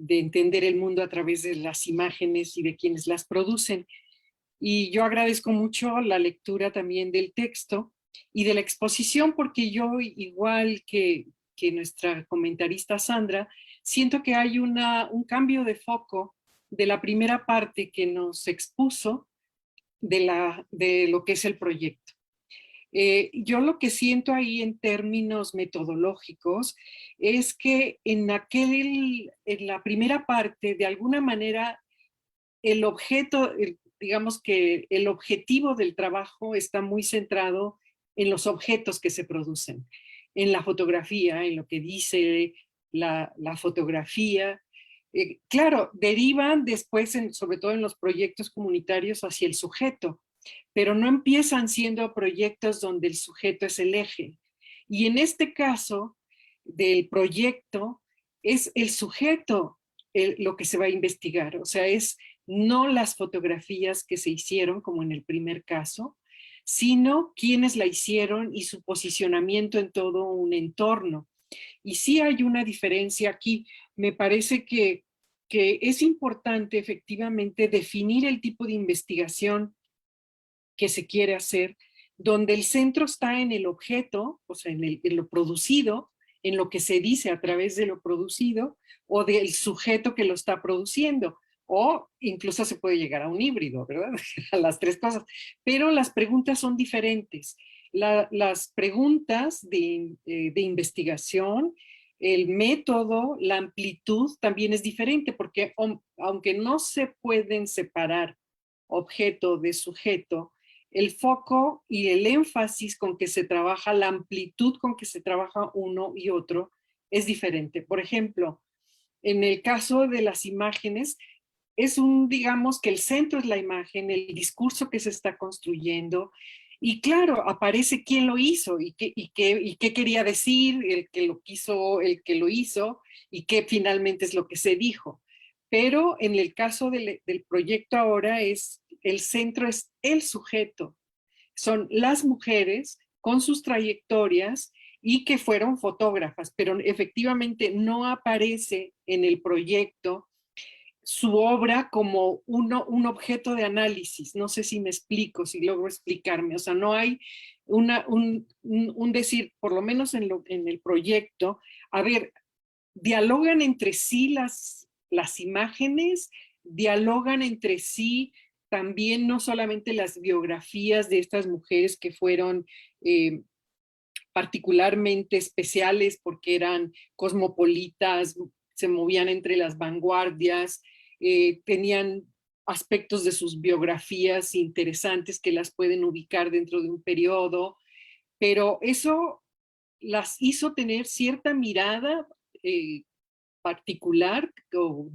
entender el mundo a través de las imágenes y de quienes las producen. Y yo agradezco mucho la lectura también del texto y de la exposición, porque yo, igual que nuestra comentarista Sandra, siento que hay un cambio de foco de la primera parte que nos expuso de lo que es el proyecto. Yo lo que siento ahí en términos metodológicos es que en la primera parte, de alguna manera, el objeto, digamos que el objetivo del trabajo está muy centrado en los objetos que se producen. en la fotografía, en lo que dice la fotografía. Claro, derivan después, sobre todo en los proyectos comunitarios, hacia el sujeto, pero no empiezan siendo proyectos donde el sujeto es el eje. Y en este caso del proyecto, es el sujeto lo que se va a investigar, o sea, es no las fotografías que se hicieron, como en el primer caso, sino quienes la hicieron y su posicionamiento en todo un entorno. Y sí hay una diferencia aquí. Me parece que es importante efectivamente definir el tipo de investigación que se quiere hacer, donde el centro está en el objeto, o sea, en lo producido, en lo que se dice a través de lo producido, o del sujeto que lo está produciendo, o incluso se puede llegar a un híbrido, ¿verdad? A las tres cosas. Pero las preguntas son diferentes. Las preguntas de investigación, el método, la amplitud también es diferente, porque aunque no se pueden separar objeto de sujeto, el foco y el énfasis con que se trabaja, la amplitud con que se trabaja uno y otro es diferente. Por ejemplo, en el caso de las imágenes, digamos que el centro es la imagen, el discurso que se está construyendo, y claro, aparece quién lo hizo y qué quería decir, el que lo hizo, y qué finalmente es lo que se dijo. Pero en el caso del proyecto ahora el centro es el sujeto. Son las mujeres con sus trayectorias y que fueron fotógrafas, pero efectivamente no aparece en el proyecto su obra como un objeto de análisis. No sé si me explico, si logro explicarme. O sea, no hay un decir, por lo menos en el proyecto, a ver, dialogan entre sí las imágenes, dialogan entre sí también no solamente las biografías de estas mujeres que fueron particularmente especiales porque eran cosmopolitas, se movían entre las vanguardias, tenían aspectos de sus biografías interesantes que las pueden ubicar dentro de un periodo, pero eso las hizo tener cierta mirada particular, o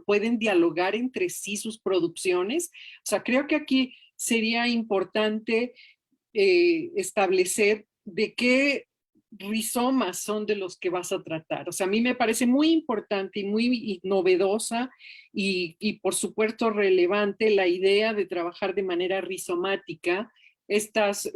pueden dialogar entre sí sus producciones. O sea, creo que aquí sería importante establecer de qué rizomas son de los que vas a tratar. O sea, a mí me parece muy importante y muy novedosa y por supuesto relevante la idea de trabajar de manera rizomática estas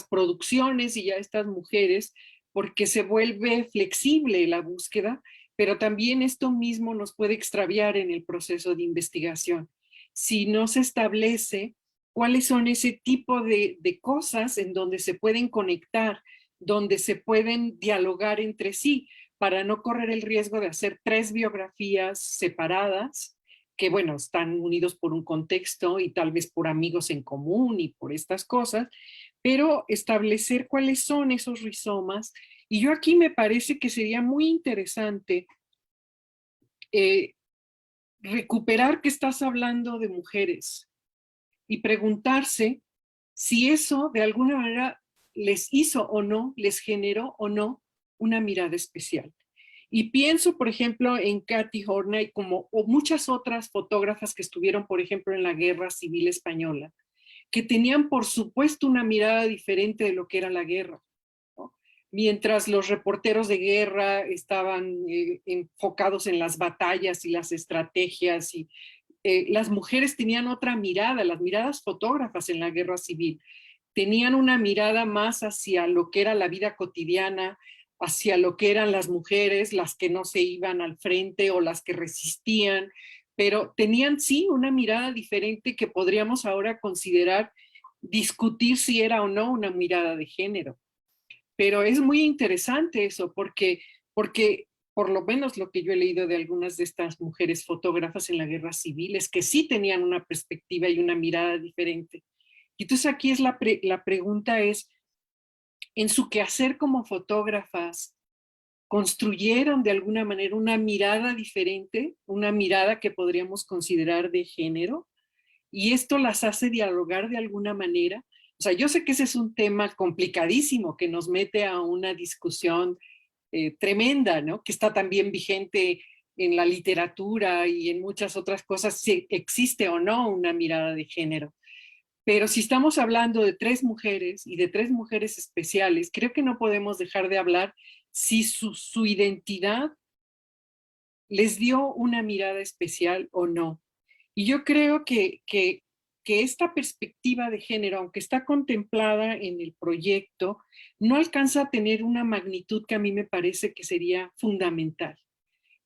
producciones y ya estas mujeres, porque se vuelve flexible la búsqueda, pero también esto mismo nos puede extraviar en el proceso de investigación. Si no se establece cuáles son ese tipo de cosas en donde se pueden conectar, donde se pueden dialogar entre sí, para no correr el riesgo de hacer 3 biografías separadas, que bueno, están unidos por un contexto y tal vez por amigos en común y por estas cosas, pero establecer cuáles son esos rizomas. Y yo aquí me parece que sería muy interesante recuperar que estás hablando de mujeres y preguntarse si eso de alguna manera les hizo o no, les generó o no una mirada especial. Y pienso, por ejemplo, en Kathy Horney o muchas otras fotógrafas que estuvieron, por ejemplo, en la Guerra Civil Española, que tenían, por supuesto, una mirada diferente de lo que era la guerra, ¿no? Mientras los reporteros de guerra estaban enfocados en las batallas y las estrategias, y las mujeres tenían otra mirada, las miradas fotógrafas en la Guerra Civil tenían una mirada más hacia lo que era la vida cotidiana, hacia lo que eran las mujeres, las que no se iban al frente o las que resistían, pero tenían sí una mirada diferente que podríamos ahora considerar, discutir si era o no una mirada de género. Pero es muy interesante eso, porque por lo menos lo que yo he leído de algunas de estas mujeres fotógrafas en la Guerra Civil es que sí tenían una perspectiva y una mirada diferente. Y entonces aquí es la pregunta es, en su quehacer como fotógrafas, ¿construyeron de alguna manera una mirada diferente, una mirada que podríamos considerar de género? Y esto las hace dialogar de alguna manera. O O sea, yo sé que ese es un tema complicadísimo que nos mete a una discusión tremenda, ¿no? Que está también vigente en la literatura y en muchas otras cosas, si existe o no una mirada de género. Pero si estamos hablando de 3 mujeres y de 3 mujeres especiales, creo que no podemos dejar de hablar si su identidad les dio una mirada especial o no. Y yo creo que esta perspectiva de género, aunque está contemplada en el proyecto, no alcanza a tener una magnitud que a mí me parece que sería fundamental.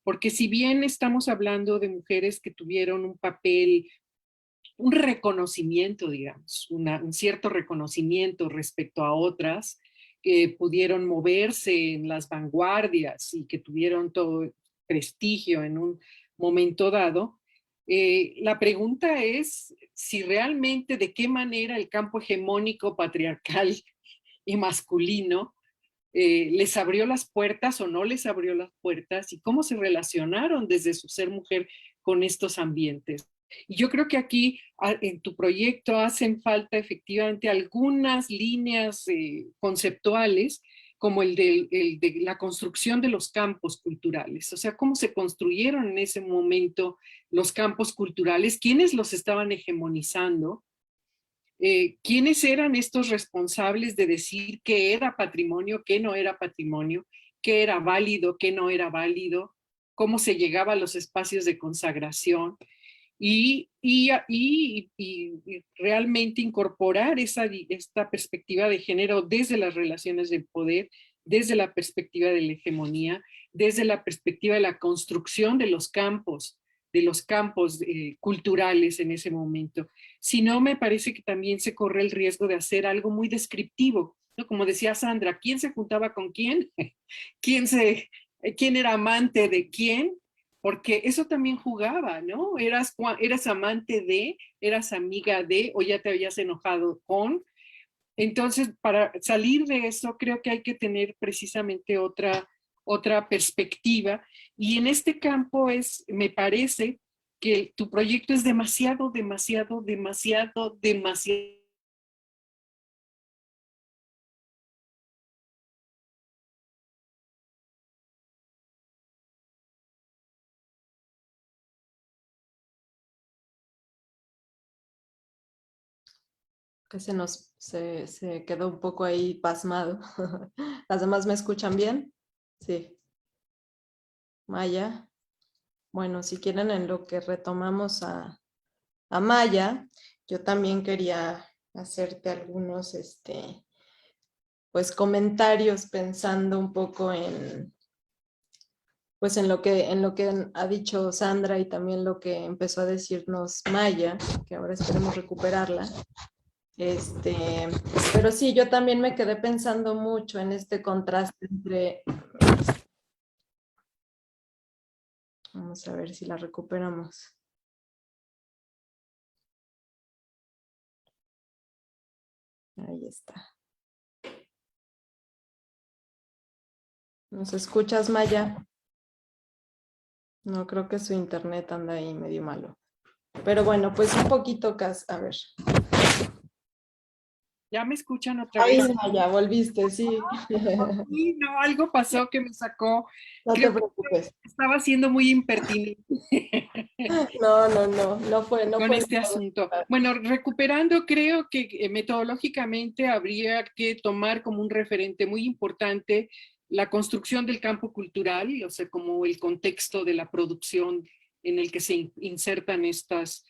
Porque si bien estamos hablando de mujeres que tuvieron un papel, un reconocimiento, digamos, un cierto reconocimiento respecto a otras, que pudieron moverse en las vanguardias y que tuvieron todo prestigio en un momento dado, la pregunta es si realmente de qué manera el campo hegemónico, patriarcal y masculino les abrió las puertas o no les abrió las puertas y cómo se relacionaron desde su ser mujer con estos ambientes. Y yo creo que aquí en tu proyecto hacen falta efectivamente algunas líneas conceptuales como el de la construcción de los campos culturales, o sea, cómo se construyeron en ese momento los campos culturales, quiénes los estaban hegemonizando, quiénes eran estos responsables de decir qué era patrimonio, qué no era patrimonio, qué era válido, qué no era válido, cómo se llegaba a los espacios de consagración y realmente incorporar esta perspectiva de género desde las relaciones de poder, desde la perspectiva de la hegemonía, desde la perspectiva de la construcción de los campos culturales en ese momento. Si no, me parece que también se corre el riesgo de hacer algo muy descriptivo, ¿no? Como decía Sandra, ¿quién se juntaba con quién? ¿Quién era amante de quién? Porque eso también jugaba, ¿no? Eras amante de, eras amiga de, o ya te habías enojado con. Entonces, para salir de eso, creo que hay que tener precisamente otra perspectiva. Y en este campo me parece que tu proyecto es demasiado, demasiado, demasiado, demasiado. Que se quedó un poco ahí pasmado. ¿Las demás me escuchan bien? Sí. Maya. Bueno, si quieren en lo que retomamos a Maya, yo también quería hacerte algunos pues comentarios pensando un poco pues en lo que ha dicho Sandra y también lo que empezó a decirnos Maya, que ahora esperemos recuperarla. Pero sí, yo también me quedé pensando mucho en este contraste entre... Vamos a ver si la recuperamos. Ahí está. ¿Nos escuchas, Maya? No, creo que su internet anda ahí medio malo. Pero bueno, pues un poquito, a ver. ¿Ya me escuchan otra Ahí, vez? Maya, volviste, sí. Sí, no, algo pasó que me sacó. No te Creo que preocupes. estaba siendo muy impertinente. No fue Con este nada. asunto. Bueno, recuperando, creo que metodológicamente habría que tomar como un referente muy importante la construcción del campo cultural, o sea, como el contexto de la producción en el que se insertan estas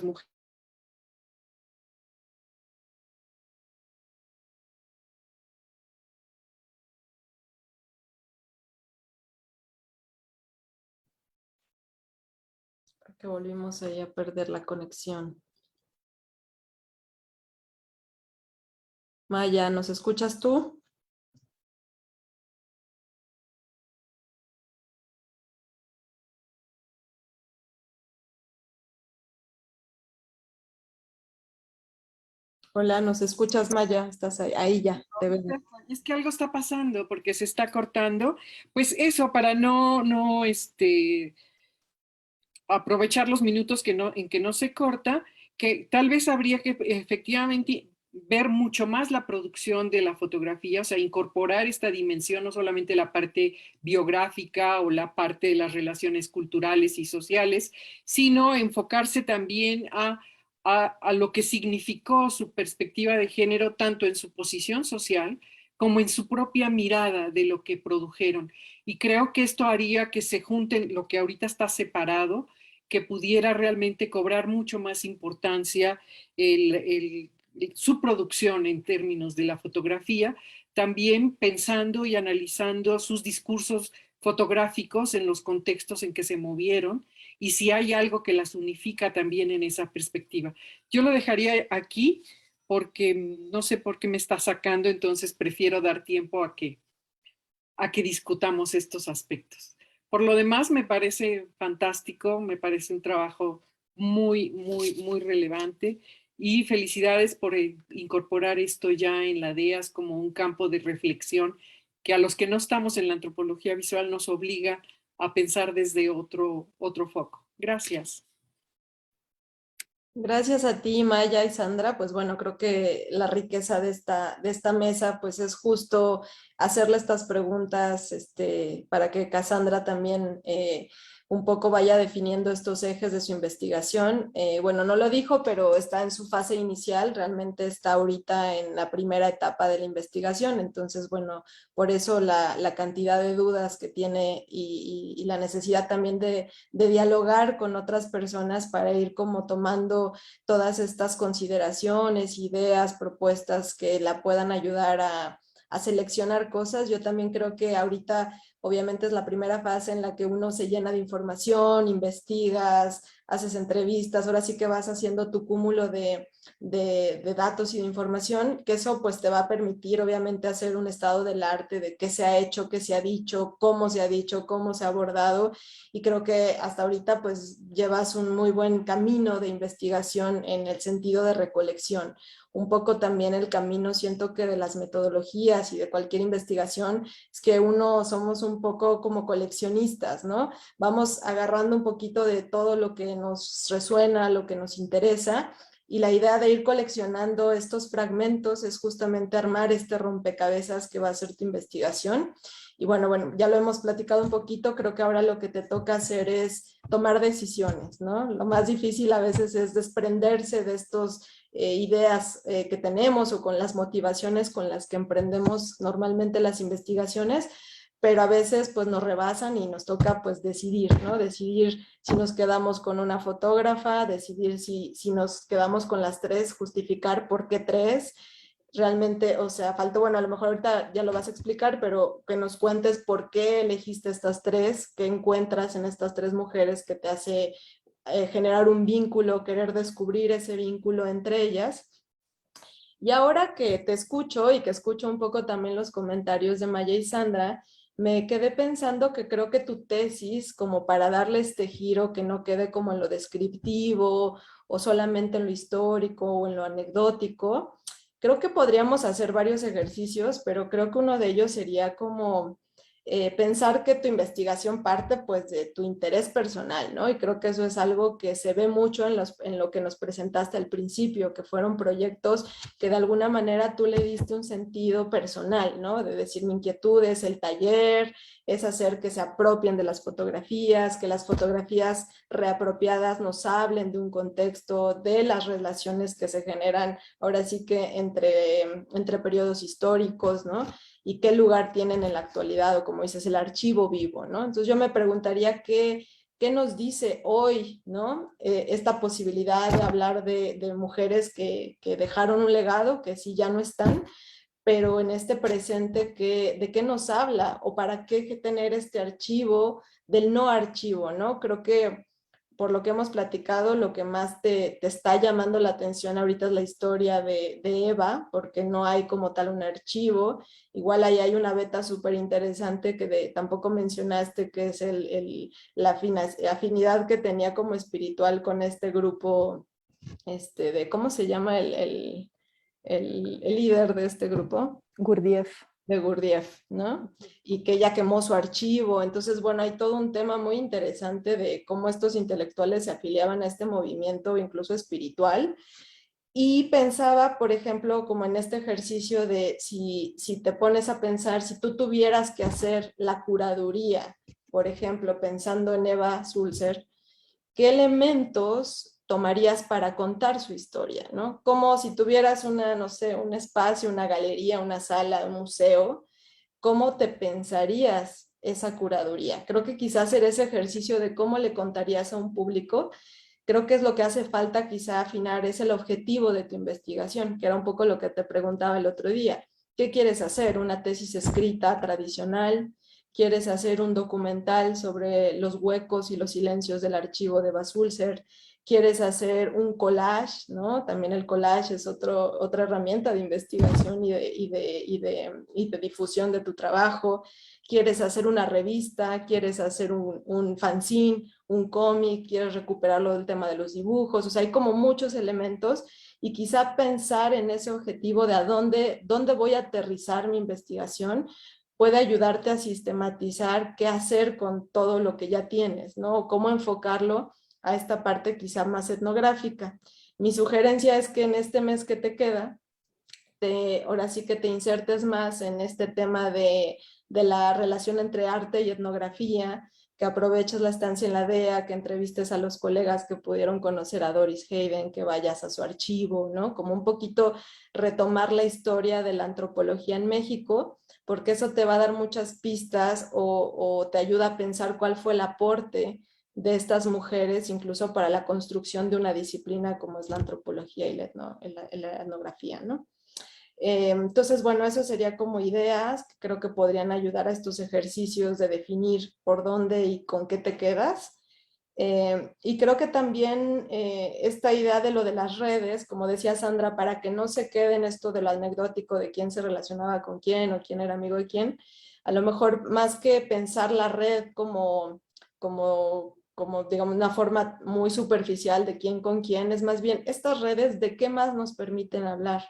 mujeres. Que volvimos ahí a perder la conexión. Maya, ¿nos escuchas tú? Hola, ¿nos escuchas, Maya? ¿Estás ahí? Ahí ya, te veo. Es que algo está pasando porque se está cortando. Pues eso, para aprovechar los minutos en que no se corta, que tal vez habría que efectivamente ver mucho más la producción de la fotografía, o sea, incorporar esta dimensión, no solamente la parte biográfica o la parte de las relaciones culturales y sociales, sino enfocarse también a lo que significó su perspectiva de género, tanto en su posición social como en su propia mirada de lo que produjeron. Y creo que esto haría que se junten lo que ahorita está separado, que pudiera realmente cobrar mucho más importancia su producción en términos de la fotografía, también pensando y analizando sus discursos fotográficos en los contextos en que se movieron y si hay algo que las unifica también en esa perspectiva. Yo lo dejaría aquí porque no sé por qué me está sacando, entonces prefiero dar tiempo a que discutamos estos aspectos. Por lo demás, me parece fantástico, me parece un trabajo muy, muy, muy relevante y felicidades por incorporar esto ya en la DEAS como un campo de reflexión que a los que no estamos en la antropología visual nos obliga a pensar desde otro foco. Gracias. Gracias a ti, Maya y Sandra. Pues bueno, creo que la riqueza de esta mesa pues es justo hacerle estas preguntas para que Cassandra también un poco vaya definiendo estos ejes de su investigación. Bueno, no lo dijo, pero está en su fase inicial, realmente está ahorita en la primera etapa de la investigación, entonces bueno, por eso la cantidad de dudas que tiene y la necesidad también de dialogar con otras personas para ir como tomando todas estas consideraciones, ideas, propuestas que la puedan ayudar a seleccionar cosas. Yo también creo que ahorita obviamente es la primera fase en la que uno se llena de información, investigas, haces entrevistas, ahora sí que vas haciendo tu cúmulo de datos y de información, que eso pues te va a permitir obviamente hacer un estado del arte de qué se ha hecho, qué se ha dicho, cómo se ha dicho, cómo se ha abordado, y creo que hasta ahorita pues llevas un muy buen camino de investigación en el sentido de recolección. Un poco también el camino, siento que de las metodologías y de cualquier investigación, es que uno somos un poco como coleccionistas, ¿no? Vamos agarrando un poquito de todo lo que nos resuena, lo que nos interesa, y la idea de ir coleccionando estos fragmentos es justamente armar este rompecabezas que va a ser tu investigación. Y bueno, ya lo hemos platicado un poquito, creo que ahora lo que te toca hacer es tomar decisiones, ¿no? Lo más difícil a veces es desprenderse de estos ideas que tenemos o con las motivaciones con las que emprendemos normalmente las investigaciones, pero a veces pues nos rebasan y nos toca pues decidir, ¿no? Decidir si nos quedamos con una fotógrafa, decidir si nos quedamos con las tres, justificar por qué tres. Realmente, o sea, faltó, bueno, a lo mejor ahorita ya lo vas a explicar, pero que nos cuentes por qué elegiste estas tres, qué encuentras en estas tres mujeres que te hace generar un vínculo, querer descubrir ese vínculo entre ellas. Y ahora que te escucho y que escucho un poco también los comentarios de Maya y Sandra, me quedé pensando que creo que tu tesis, como para darle este giro que no quede como en lo descriptivo o solamente en lo histórico o en lo anecdótico, creo que podríamos hacer varios ejercicios, pero creo que uno de ellos sería como pensar que tu investigación parte pues de tu interés personal, ¿no? Y creo que eso es algo que se ve mucho en lo que nos presentaste al principio, que fueron proyectos que de alguna manera tú le diste un sentido personal, ¿no? De decir, mi inquietud es el taller, es hacer que se apropien de las fotografías, que las fotografías reapropiadas nos hablen de un contexto, de las relaciones que se generan ahora sí que entre periodos históricos, ¿no? Y qué lugar tienen en la actualidad, o como dices, el archivo vivo, ¿no? Entonces yo me preguntaría qué nos dice hoy, ¿no? Esta posibilidad de hablar de mujeres que dejaron un legado, que sí ya no están, pero en este presente, ¿de qué nos habla? ¿O para qué tener este archivo del no archivo, ¿no? Creo que por lo que hemos platicado, lo que más te está llamando la atención ahorita es la historia de Eva, porque no hay como tal un archivo. Igual ahí hay una beta súper interesante que tampoco mencionaste, que es la afinidad que tenía como espiritual con este grupo, de ¿cómo se llama el líder de este grupo? Gurdjieff. De Gurdjieff, ¿no? Y que ella quemó su archivo. Entonces, bueno, hay todo un tema muy interesante de cómo estos intelectuales se afiliaban a este movimiento, incluso espiritual. Y pensaba, por ejemplo, como en este ejercicio de si te pones a pensar, si tú tuvieras que hacer la curaduría, por ejemplo, pensando en Eva Sulzer, ¿qué elementos tomarías para contar su historia, ¿no? Como si tuvieras una, no sé, un espacio, una galería, una sala, un museo, ¿cómo te pensarías esa curaduría? Creo que quizás hacer ese ejercicio de cómo le contarías a un público, creo que es lo que hace falta quizá afinar, es el objetivo de tu investigación, que era un poco lo que te preguntaba el otro día. ¿Qué quieres hacer? ¿Una tesis escrita tradicional? ¿Quieres hacer un documental sobre los huecos y los silencios del archivo de Basulzer? ¿Quieres hacer un collage? ¿No? También el collage es otra herramienta de investigación y de difusión de tu trabajo. ¿Quieres hacer una revista? ¿Quieres hacer un fanzine? ¿Un cómic? ¿Quieres recuperarlo del tema de los dibujos? O sea, hay como muchos elementos y quizá pensar en ese objetivo de a dónde voy a aterrizar mi investigación puede ayudarte a sistematizar qué hacer con todo lo que ya tienes, ¿no? O cómo enfocarlo a esta parte quizá más etnográfica. Mi sugerencia es que en este mes que te queda, ahora sí que te insertes más en este tema de la relación entre arte y etnografía, que aproveches la estancia en la DEA, que entrevistes a los colegas que pudieron conocer a Doris Hayden, que vayas a su archivo, ¿no? Como un poquito retomar la historia de la antropología en México, porque eso te va a dar muchas pistas o te ayuda a pensar cuál fue el aporte de estas mujeres, incluso para la construcción de una disciplina como es la antropología y la etnografía, ¿no? Entonces, bueno, eso sería como ideas que creo que podrían ayudar a estos ejercicios de definir por dónde y con qué te quedas. Y creo que también esta idea de lo de las redes, como decía Sandra, para que no se quede en esto de lo anecdótico de quién se relacionaba con quién o quién era amigo de quién, a lo mejor más que pensar la red como digamos, una forma muy superficial de quién con quién, es más bien estas redes de qué más nos permiten hablar.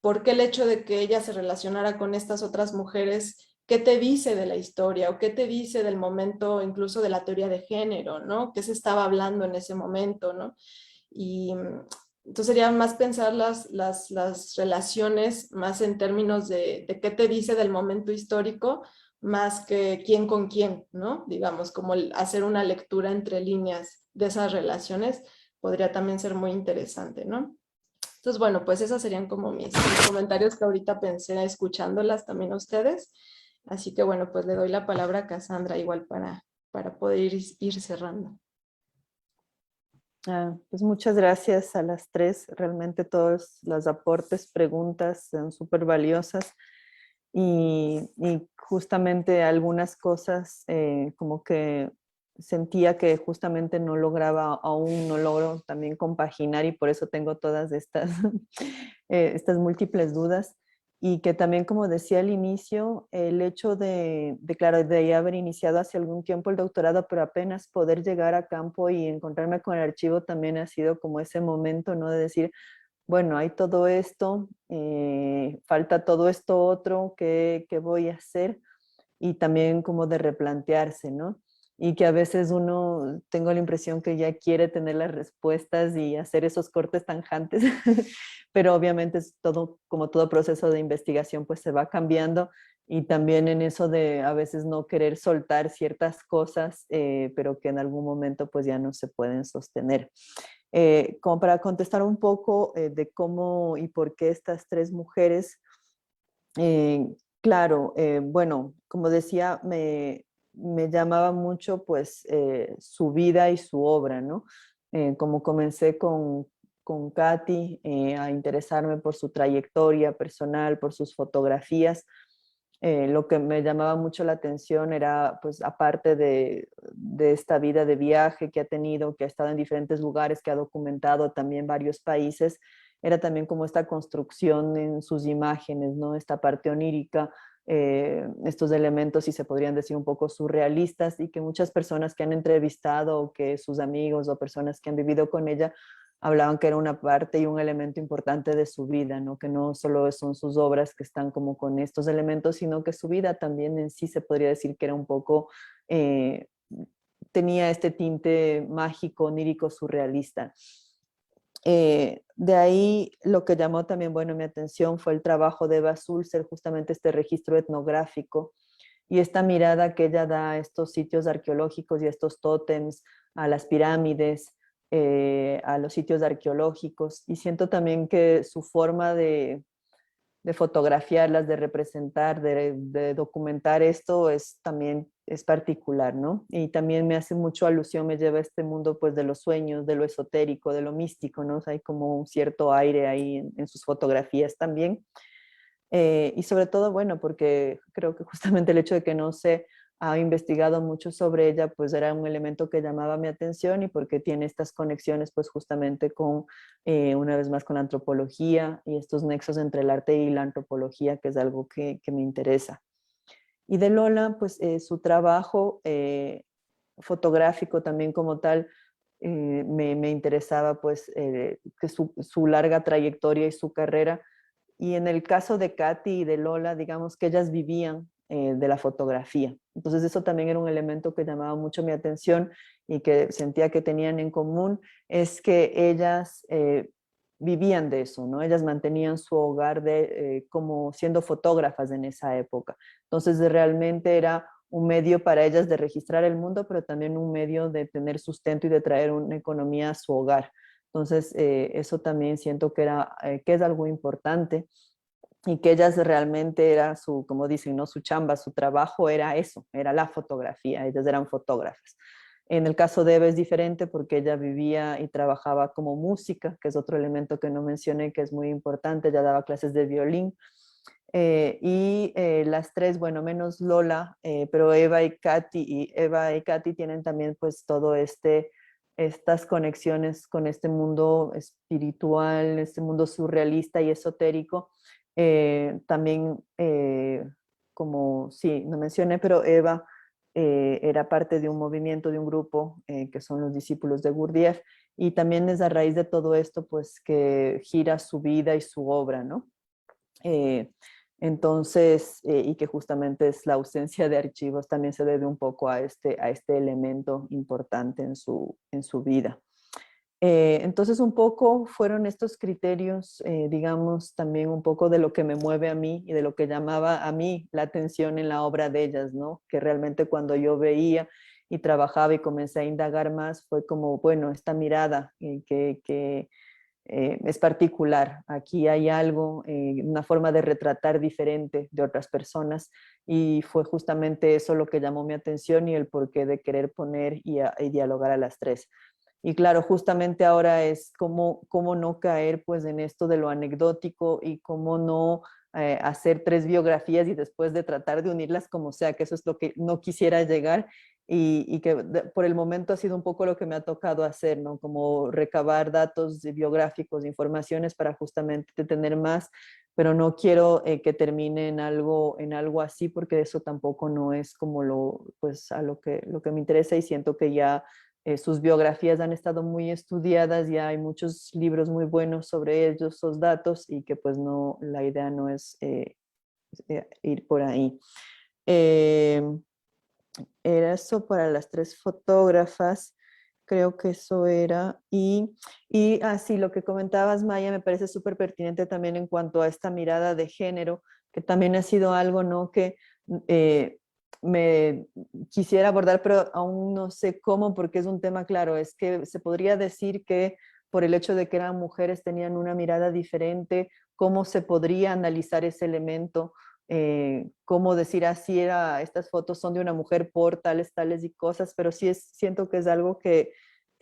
¿Por qué el hecho de que ella se relacionara con estas otras mujeres, qué te dice de la historia o qué te dice del momento incluso de la teoría de género, ¿no? ¿Qué se estaba hablando en ese momento, ¿no? Y entonces sería más pensar las relaciones más en términos de qué te dice del momento histórico, más que quién con quién, ¿no? Digamos, como hacer una lectura entre líneas de esas relaciones podría también ser muy interesante, ¿no? Entonces, bueno, pues esos serían como mis comentarios que ahorita pensé escuchándolas también a ustedes. Así que bueno, pues le doy la palabra a Cassandra igual para poder ir cerrando. Pues muchas gracias a las tres. Realmente todos los aportes, preguntas son súper valiosas y justamente algunas cosas como que sentía que justamente no lograba, aún no logro también compaginar y por eso tengo todas estas, estas múltiples dudas. Y que también, como decía al inicio, el hecho claro, de haber iniciado hace algún tiempo el doctorado, pero apenas poder llegar a campo y encontrarme con el archivo también ha sido como ese momento, ¿no? De decir, bueno, hay todo esto, falta todo esto otro, ¿qué voy a hacer? Y también como de replantearse, ¿no? Y que a veces uno, tengo la impresión que ya quiere tener las respuestas y hacer esos cortes tanjantes, pero obviamente es todo, como todo proceso de investigación, pues se va cambiando y también en eso de a veces no querer soltar ciertas cosas, pero que en algún momento pues ya no se pueden sostener. Como para contestar un poco de cómo y por qué estas tres mujeres, claro, bueno, como decía, me llamaba mucho pues su vida y su obra, ¿no? Como comencé con Katy a interesarme por su trayectoria personal, por sus fotografías, lo que me llamaba mucho la atención era, pues, aparte de esta vida de viaje que ha tenido, que ha estado en diferentes lugares, que ha documentado también varios países, era también como esta construcción en sus imágenes, ¿no? Esta parte onírica, estos elementos, si se podrían decir, un poco surrealistas y que muchas personas que han entrevistado o que sus amigos o personas que han vivido con ella hablaban que era una parte y un elemento importante de su vida, ¿no? Que no solo son sus obras que están como con estos elementos, sino que su vida también en sí se podría decir que era un poco, tenía este tinte mágico, onírico, surrealista. De ahí lo que llamó también, bueno, mi atención fue el trabajo de Eva Sulzer, justamente este registro etnográfico y esta mirada que ella da a estos sitios arqueológicos y a estos tótems, a las pirámides, a los sitios arqueológicos. Y siento también que su forma de fotografiarlas, de representar, de documentar esto es también es particular, ¿no? Y también me hace mucho alusión, me lleva a este mundo pues de los sueños, de lo esotérico, de lo místico, ¿no? O sea, hay como un cierto aire ahí en sus fotografías también. Y sobre todo, bueno, porque creo que justamente el hecho de que no se ha investigado mucho sobre ella, pues era un elemento que llamaba mi atención y porque tiene estas conexiones, pues justamente con, una vez más, con la antropología y estos nexos entre el arte y la antropología, que es algo que me interesa. Y de Lola, pues su trabajo fotográfico también como tal, me interesaba pues que su larga trayectoria y su carrera. Y en el caso de Katy y de Lola, digamos que ellas vivían de la fotografía. Entonces eso también era un elemento que llamaba mucho mi atención y que sentía que tenían en común, es que ellas vivían de eso, ¿no? Ellas mantenían su hogar como siendo fotógrafas en esa época. Entonces realmente era un medio para ellas de registrar el mundo, pero también un medio de tener sustento y de traer una economía a su hogar. Entonces, eso también siento que es algo importante y que ellas realmente era su, como dicen, ¿no? Su chamba, su trabajo era eso, era la fotografía, ellas eran fotógrafas. En el caso de Eva es diferente porque ella vivía y trabajaba como música, que es otro elemento que no mencioné, que es muy importante, ella daba clases de violín. Las tres, bueno, menos Lola, pero Eva y Katy tienen también pues todo estas conexiones con este mundo espiritual, este mundo surrealista y esotérico. También, como sí, no mencioné, pero Eva era parte de un movimiento, de un grupo que son los discípulos de Gurdjieff, y también es a raíz de todo esto pues que gira su vida y su obra, ¿no? Eh, entonces, y que justamente es la ausencia de archivos, también se debe un poco a este elemento importante en su vida. Entonces, un poco fueron estos criterios, digamos, también un poco de lo que me mueve a mí y de lo que llamaba a mí la atención en la obra de ellas, ¿no? Que realmente cuando yo veía y trabajaba y comencé a indagar más, fue como, bueno, esta mirada que es particular. Aquí hay algo, una forma de retratar diferente de otras personas y fue justamente eso lo que llamó mi atención y el porqué de querer poner y dialogar a las tres. Y claro, justamente ahora es cómo no caer pues en esto de lo anecdótico y cómo no hacer tres biografías y después de tratar de unirlas como sea, que eso es lo que no quisiera llegar y que por el momento ha sido un poco lo que me ha tocado hacer, ¿no? Como recabar datos biográficos, informaciones para justamente tener más, pero no quiero que termine en algo así porque eso tampoco no es como pues a lo que me interesa y siento que ya sus biografías han estado muy estudiadas, ya hay muchos libros muy buenos sobre ellos, esos datos y que pues no, la idea no es ir por ahí. Eh, Era eso para las tres fotógrafas, creo que eso era. Y así lo que comentabas, Maya, me parece súper pertinente también en cuanto a esta mirada de género, que también ha sido algo, ¿no? Que me quisiera abordar, pero aún no sé cómo, porque es un tema claro, es que se podría decir que por el hecho de que eran mujeres tenían una mirada diferente, cómo se podría analizar ese elemento, cómo decir así estas fotos son de una mujer por tales, tales y cosas, pero sí siento que es algo que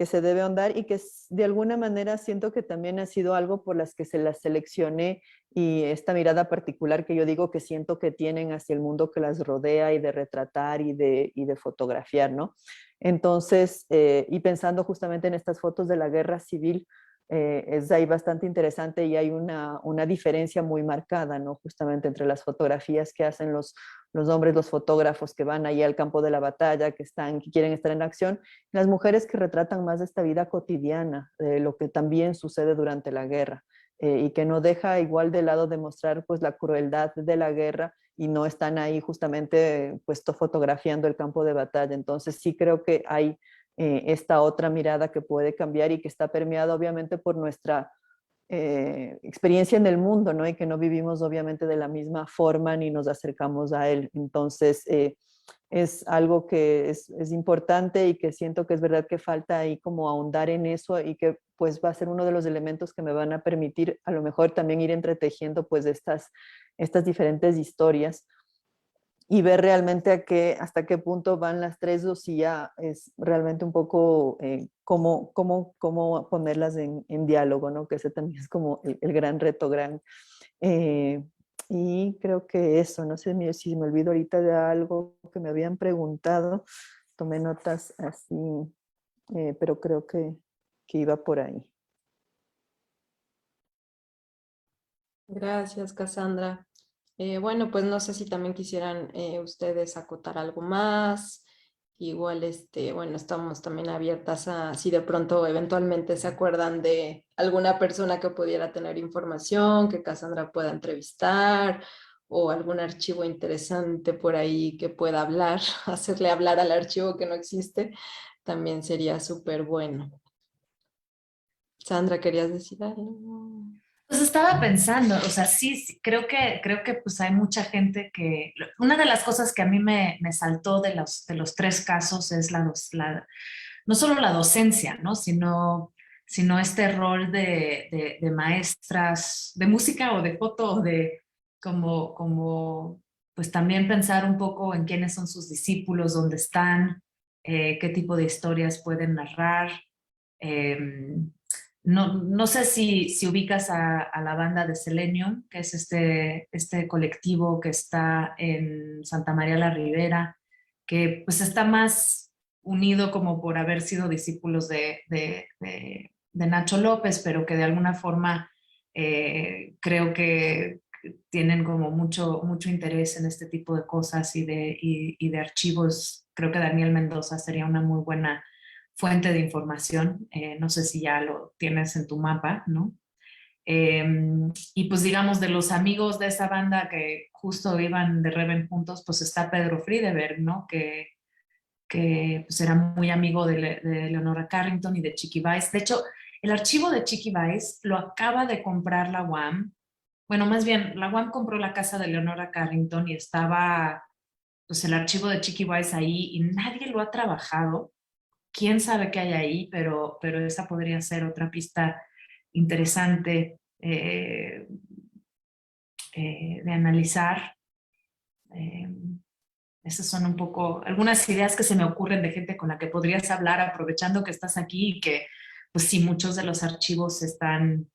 se debe ahondar y que de alguna manera siento que también ha sido algo por las que se las seleccioné y esta mirada particular que yo digo que siento que tienen hacia el mundo que las rodea y de retratar y de fotografiar, ¿no? Entonces, y pensando justamente en estas fotos de la guerra civil, es ahí bastante interesante y hay una diferencia muy marcada, ¿no? Justamente entre las fotografías que hacen los hombres, los fotógrafos que van ahí al campo de la batalla, que quieren estar en acción, las mujeres que retratan más de esta vida cotidiana, de lo que también sucede durante la guerra, y que no deja igual de lado de mostrar pues la crueldad de la guerra y no están ahí justamente puesto fotografiando el campo de batalla. Entonces sí creo que hay esta otra mirada que puede cambiar y que está permeada obviamente por nuestra experiencia en el mundo, ¿no? Y que no vivimos obviamente de la misma forma ni nos acercamos a él. Entonces, es algo que es importante y que siento que es verdad que falta ahí como ahondar en eso y que pues va a ser uno de los elementos que me van a permitir a lo mejor también ir entretejiendo pues estas diferentes historias y ver realmente hasta qué punto van las tres o si ya es realmente un poco cómo ponerlas en diálogo, ¿no? Que ese también es como el gran reto, eh, y creo que eso, no sé si me olvido ahorita de algo que me habían preguntado, tomé notas así, pero creo que iba por ahí. Gracias, Cassandra. Bueno, pues no sé si también quisieran ustedes acotar algo más. Igual, bueno, estamos también abiertas a si de pronto eventualmente se acuerdan de alguna persona que pudiera tener información, que Cassandra pueda entrevistar o algún archivo interesante por ahí que pueda hablar, hacerle hablar al archivo que no existe, también sería súper bueno. Sandra, ¿querías decir algo? Pues estaba pensando, o sea, sí, creo que pues hay mucha gente que, una de las cosas que a mí me saltó de los tres casos es no solo la docencia, ¿no? Sino este rol de maestras de música o de foto o de pues también pensar un poco en quiénes son sus discípulos, dónde están, qué tipo de historias pueden narrar. No sé si ubicas a la banda de Selenium, que es este colectivo que está en Santa María la Ribera, que pues está más unido como por haber sido discípulos de Nacho López, pero que de alguna forma creo que tienen como mucho interés en este tipo de cosas y de archivos. Creo que Daniel Mendoza sería una muy buena fuente de información. No sé si ya lo tienes en tu mapa, ¿no? Eh, y pues digamos de los amigos de esa banda que justo iban de Reven juntos, pues está Pedro Friedeberg, ¿no? Que pues era muy amigo de Leonora Carrington y de Chiqui Baez. De hecho, el archivo de Chiqui Baez lo acaba de comprar la UAM. Bueno, más bien, la UAM compró la casa de Leonora Carrington y estaba pues el archivo de Chiqui Baez ahí y nadie lo ha trabajado. Quién sabe qué hay ahí, pero esa podría ser otra pista interesante de analizar. Eh, Esas son un poco algunas ideas que se me ocurren de gente con la que podrías hablar aprovechando que estás aquí y que, pues sí, muchos de los archivos están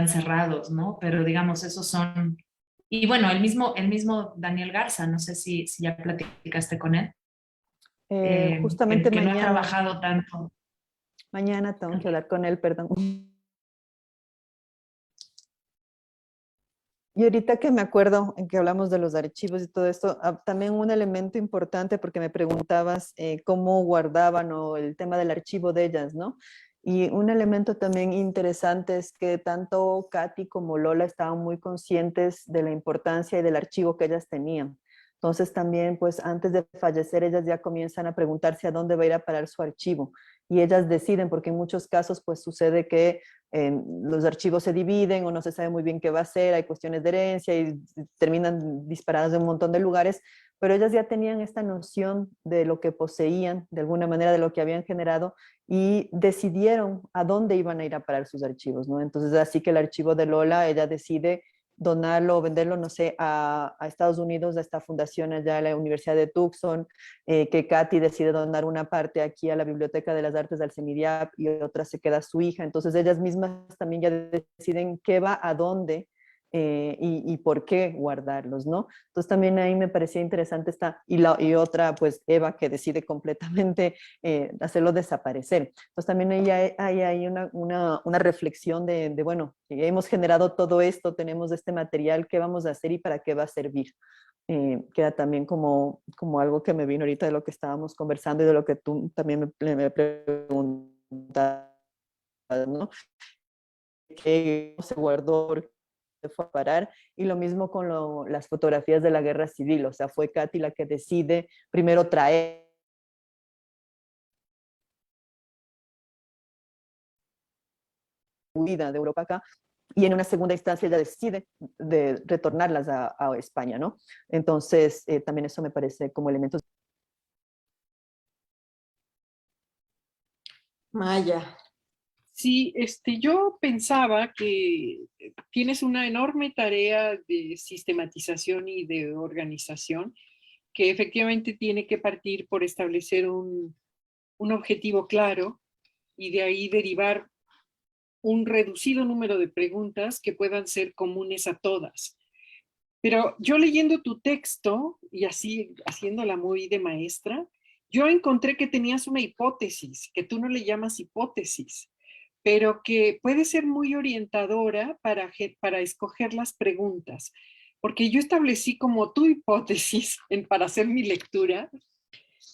cerrados, ¿no? Pero digamos, esos son... Y bueno, el mismo Daniel Garza, no sé si ya platicaste con él, Justamente que no ha trabajado tanto. mañana tengo que hablar con él, perdón. Y ahorita que me acuerdo en que hablamos de los archivos y todo esto, también un elemento importante porque me preguntabas cómo guardaban o el tema del archivo de ellas, ¿no? Y un elemento también interesante es que tanto Katy como Lola estaban muy conscientes de la importancia y del archivo que ellas tenían. Entonces también, pues antes de fallecer, ellas ya comienzan a preguntarse a dónde va a ir a parar su archivo. Y ellas deciden, porque en muchos casos, pues sucede que los archivos se dividen o no se sabe muy bien qué va a ser, hay cuestiones de herencia y terminan disparadas en un montón de lugares, pero ellas ya tenían esta noción de lo que poseían, de alguna manera de lo que habían generado y decidieron a dónde iban a ir a parar sus archivos, ¿no? Entonces así que el archivo de Lola, ella decide donarlo o venderlo, no sé, a Estados Unidos, a esta fundación allá, a la Universidad de Tucson, que Katy decide donar una parte aquí a la Biblioteca de las Artes del CENIDIAP y otra se queda a su hija. Entonces ellas mismas también ya deciden qué va a dónde y por qué guardarlos, ¿no? Entonces también ahí me parecía interesante y otra, pues Eva, que decide completamente hacerlo desaparecer. Entonces también hay ahí una reflexión bueno, hemos generado todo esto, tenemos este material, ¿qué vamos a hacer y para qué va a servir? Queda también como algo que me vino ahorita de lo que estábamos conversando y de lo que tú también me preguntabas, ¿no? ¿Qué se guardó? Se fue a parar, y lo mismo con las fotografías de la guerra civil, o sea, fue Katy la que decide primero traer huida de Europa acá, y en una segunda instancia ella decide de retornarlas a España, ¿no? Entonces, también eso me parece como elementos. Maya. Sí, yo pensaba que tienes una enorme tarea de sistematización y de organización que efectivamente tiene que partir por establecer un objetivo claro y de ahí derivar un reducido número de preguntas que puedan ser comunes a todas. Pero yo leyendo tu texto y así haciéndola muy de maestra, yo encontré que tenías una hipótesis, que tú no le llamas hipótesis, pero que puede ser muy orientadora para escoger las preguntas. Porque yo establecí como tu hipótesis para hacer mi lectura,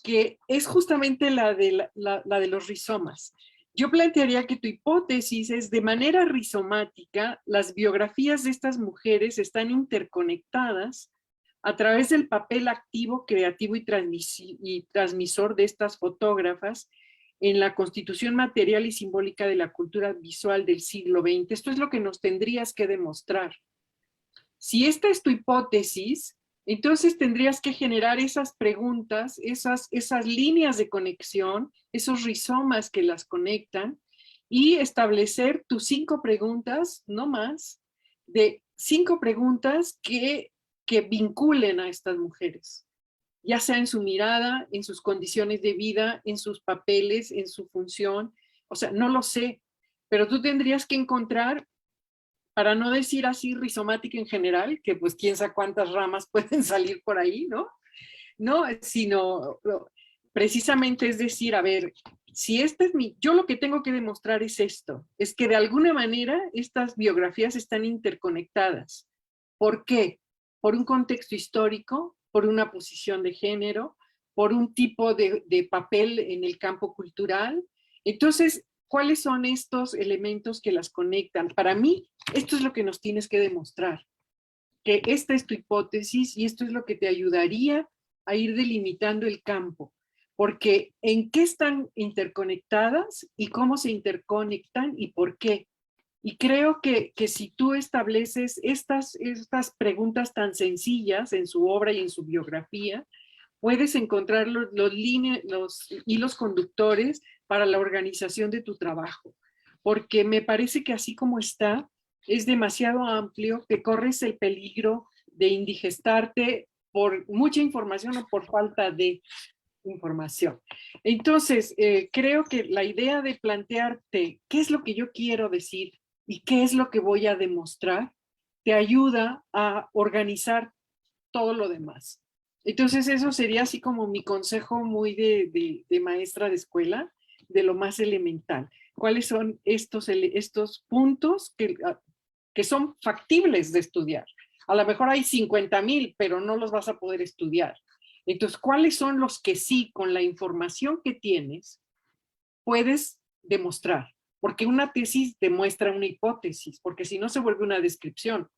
que es justamente la de los rizomas. Yo plantearía que tu hipótesis es de manera rizomática, las biografías de estas mujeres están interconectadas a través del papel activo, creativo y transmisor de estas fotógrafas en la constitución material y simbólica de la cultura visual del siglo XX. Esto es lo que nos tendrías que demostrar. Si esta es tu hipótesis, entonces tendrías que generar esas preguntas, esas líneas de conexión, esos rizomas que las conectan y establecer tus 5 preguntas, no más, de 5 preguntas que vinculen a estas mujeres, ya sea en su mirada, en sus condiciones de vida, en sus papeles, en su función. O sea, no lo sé, pero tú tendrías que encontrar, para no decir así rizomática en general, que pues quién sabe cuántas ramas pueden salir por ahí, ¿no? No, sino precisamente es decir, a ver, si esta es yo lo que tengo que demostrar es esto, es que de alguna manera estas biografías están interconectadas. ¿Por qué? Por un contexto histórico, por una posición de género, por un tipo de papel en el campo cultural. Entonces, ¿cuáles son estos elementos que las conectan? Para mí, esto es lo que nos tienes que demostrar, que esta es tu hipótesis y esto es lo que te ayudaría a ir delimitando el campo, porque ¿en qué están interconectadas y cómo se interconectan y por qué? Y creo que si tú estableces estas preguntas tan sencillas en su obra y en su biografía, puedes encontrar los hilos conductores para la organización de tu trabajo. Porque me parece que así como está, es demasiado amplio, que corres el peligro de indigestarte por mucha información o por falta de información. Entonces, creo que la idea de plantearte qué es lo que yo quiero decir y qué es lo que voy a demostrar, te ayuda a organizar todo lo demás. Entonces, eso sería así como mi consejo muy de maestra de escuela, de lo más elemental. ¿Cuáles son estos puntos que son factibles de estudiar? A lo mejor hay 50,000, pero no los vas a poder estudiar. Entonces, ¿cuáles son los que sí, con la información que tienes, puedes demostrar? Porque una tesis demuestra una hipótesis, porque si no se vuelve una descripción,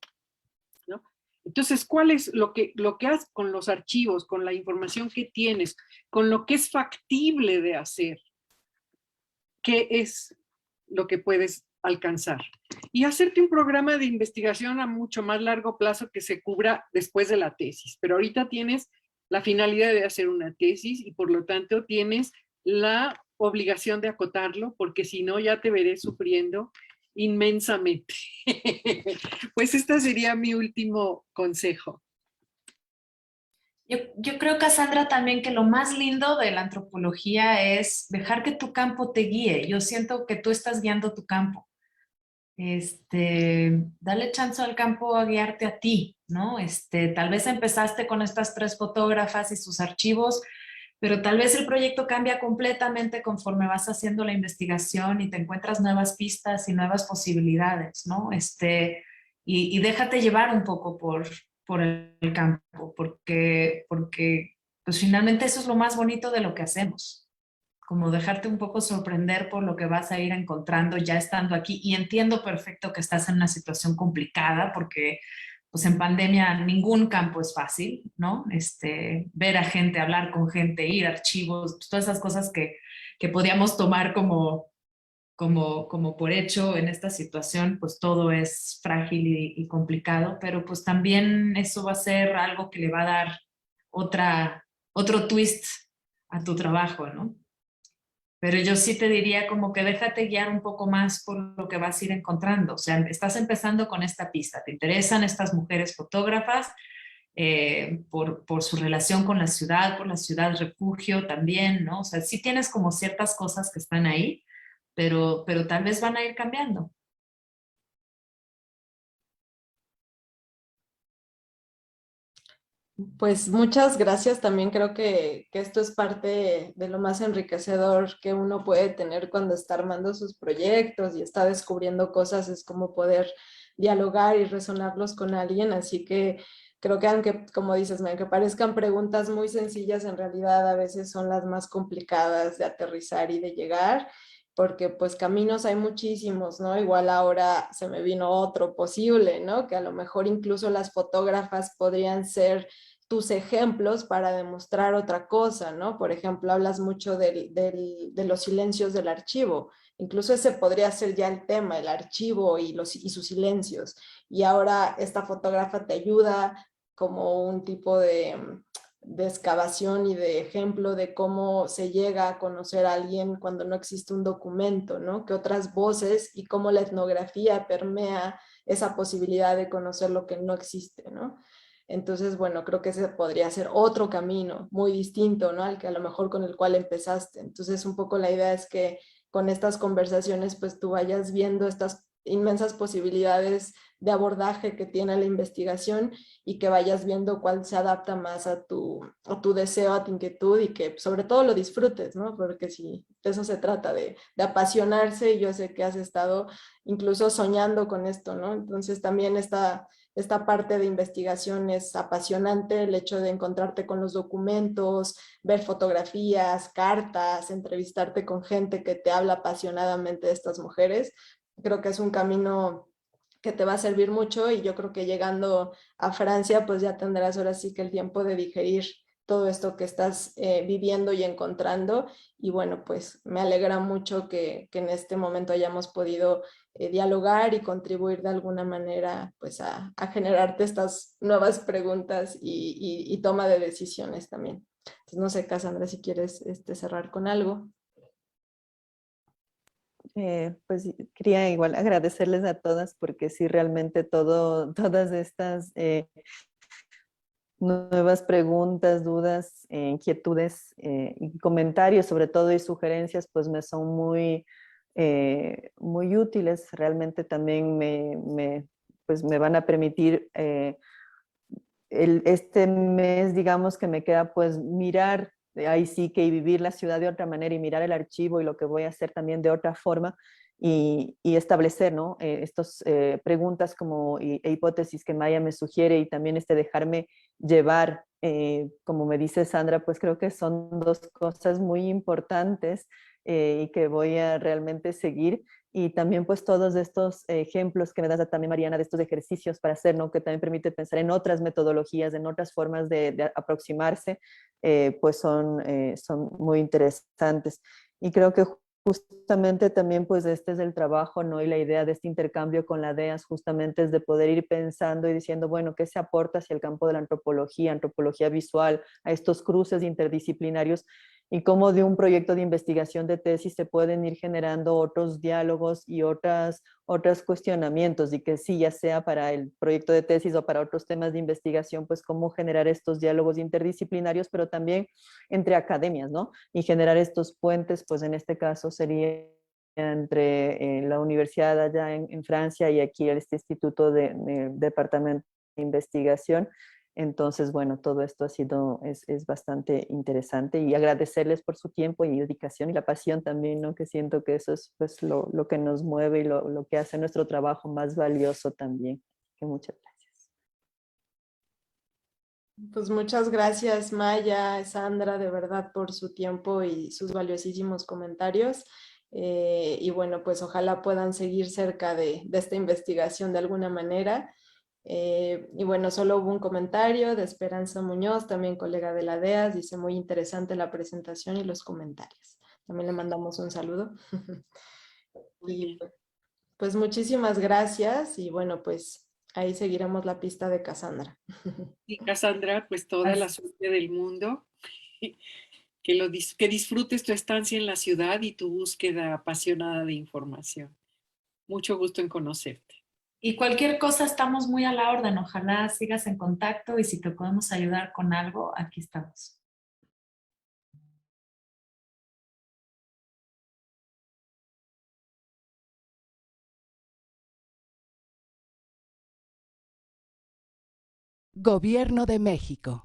¿no? Entonces, ¿cuál es lo que haces con los archivos, con la información que tienes, con lo que es factible de hacer? ¿Qué es lo que puedes alcanzar? Y hacerte un programa de investigación a mucho más largo plazo que se cubra después de la tesis. Pero ahorita tienes la finalidad de hacer una tesis y por lo tanto tienes la obligación de acotarlo, porque si no ya te veré sufriendo inmensamente. Pues este sería mi último consejo. Yo creo, Cassandra, también que lo más lindo de la antropología es dejar que tu campo te guíe. Yo siento que tú estás guiando tu campo. Dale chance al campo a guiarte a ti, ¿no? Tal vez empezaste con estas 3 fotógrafas y sus archivos, pero tal vez el proyecto cambia completamente conforme vas haciendo la investigación y te encuentras nuevas pistas y nuevas posibilidades, ¿no? Y déjate llevar un poco por el campo, porque pues finalmente eso es lo más bonito de lo que hacemos, como dejarte un poco sorprender por lo que vas a ir encontrando ya estando aquí. Y entiendo perfecto que estás en una situación complicada porque pues en pandemia ningún campo es fácil, ¿no? Ver a gente, hablar con gente, ir a archivos, pues todas esas cosas que podíamos tomar como como por hecho en esta situación, pues todo es frágil y complicado, pero pues también eso va a ser algo que le va a dar otro twist a tu trabajo, ¿no? Pero yo sí te diría como que déjate guiar un poco más por lo que vas a ir encontrando. O sea, estás empezando con esta pista, te interesan estas mujeres fotógrafas, por su relación con la ciudad, por la ciudad refugio también, ¿no? O sea, sí tienes como ciertas cosas que están ahí, pero tal vez van a ir cambiando. Pues muchas gracias. También creo que esto es parte de lo más enriquecedor que uno puede tener cuando está armando sus proyectos y está descubriendo cosas, es como poder dialogar y resonarlos con alguien. Así que creo que aunque, como dices, aunque parezcan preguntas muy sencillas, en realidad a veces son las más complicadas de aterrizar y de llegar, porque pues caminos hay muchísimos, ¿no? Igual ahora se me vino otro posible, ¿no? Que a lo mejor incluso las fotógrafas podrían ser tus ejemplos para demostrar otra cosa, ¿no? Por ejemplo, hablas mucho de los silencios del archivo. Incluso ese podría ser ya el tema, el archivo y sus silencios. Y ahora esta fotógrafa te ayuda como un tipo de excavación y de ejemplo de cómo se llega a conocer a alguien cuando no existe un documento, ¿no? Que otras voces y cómo la etnografía permea esa posibilidad de conocer lo que no existe, ¿no? Entonces, bueno, creo que ese podría ser otro camino muy distinto, ¿no? Al que a lo mejor con el cual empezaste. Entonces, un poco la idea es que con estas conversaciones, pues tú vayas viendo estas inmensas posibilidades de abordaje que tiene la investigación y que vayas viendo cuál se adapta más a tu deseo, a tu inquietud y que sobre todo lo disfrutes, ¿no? Porque si de eso se trata, de apasionarse, y yo sé que has estado incluso soñando con esto, ¿no? Entonces también esta parte de investigación es apasionante, el hecho de encontrarte con los documentos, ver fotografías, cartas, entrevistarte con gente que te habla apasionadamente de estas mujeres. Creo que es un camino que te va a servir mucho y yo creo que llegando a Francia pues ya tendrás ahora sí que el tiempo de digerir todo esto que estás viviendo y encontrando y bueno pues me alegra mucho que en este momento hayamos podido dialogar y contribuir de alguna manera pues a generarte estas nuevas preguntas y toma de decisiones también. Entonces, no sé, Cassandra, si quieres cerrar con algo. Pues quería igual agradecerles a todas porque sí, realmente todas estas nuevas preguntas, dudas, inquietudes y comentarios sobre todo y sugerencias pues me son muy útiles. Realmente también pues me van a permitir este mes, digamos que me queda pues mirar ahí sí que y vivir la ciudad de otra manera y mirar el archivo y lo que voy a hacer también de otra forma y establecer, ¿no? Estas preguntas como e hipótesis que Maya me sugiere y también dejarme llevar, como me dice Sandra, pues creo que son dos cosas muy importantes y que voy a realmente seguir. Y también pues todos estos ejemplos que me das también, Mariana, de estos ejercicios para hacer, ¿no? Que también permite pensar en otras metodologías, en otras formas de aproximarse, pues son muy interesantes. Y creo que justamente también pues este es el trabajo, ¿no? Y la idea de este intercambio con la DEAS justamente es de poder ir pensando y diciendo, bueno, ¿qué se aporta hacia el campo de la antropología visual, a estos cruces interdisciplinarios? Y cómo de un proyecto de investigación de tesis se pueden ir generando otros diálogos y otros cuestionamientos y que sí, ya sea para el proyecto de tesis o para otros temas de investigación, pues cómo generar estos diálogos interdisciplinarios, pero también entre academias, ¿no? Y generar estos puentes, pues en este caso sería entre la universidad allá en Francia y aquí este instituto de departamento de investigación. Entonces, bueno, todo esto es bastante interesante y agradecerles por su tiempo y dedicación y la pasión también, ¿no? Que siento que eso es pues lo que nos mueve y lo que hace nuestro trabajo más valioso también. Que muchas gracias. Pues muchas gracias, Maya, Sandra, de verdad por su tiempo y sus valiosísimos comentarios. Y bueno, pues ojalá puedan seguir cerca de esta investigación de alguna manera. Y bueno, solo hubo un comentario de Esperanza Muñoz, también colega de la DEAS, dice muy interesante la presentación y los comentarios. También le mandamos un saludo. Muy Y bien. pues muchísimas gracias y bueno, pues ahí seguiremos la pista de Cassandra. Y Cassandra, pues toda la suerte del mundo. Que disfrutes tu estancia en la ciudad y tu búsqueda apasionada de información. Mucho gusto en conocerte. Y cualquier cosa estamos muy a la orden. Ojalá sigas en contacto y si te podemos ayudar con algo, aquí estamos. Gobierno de México.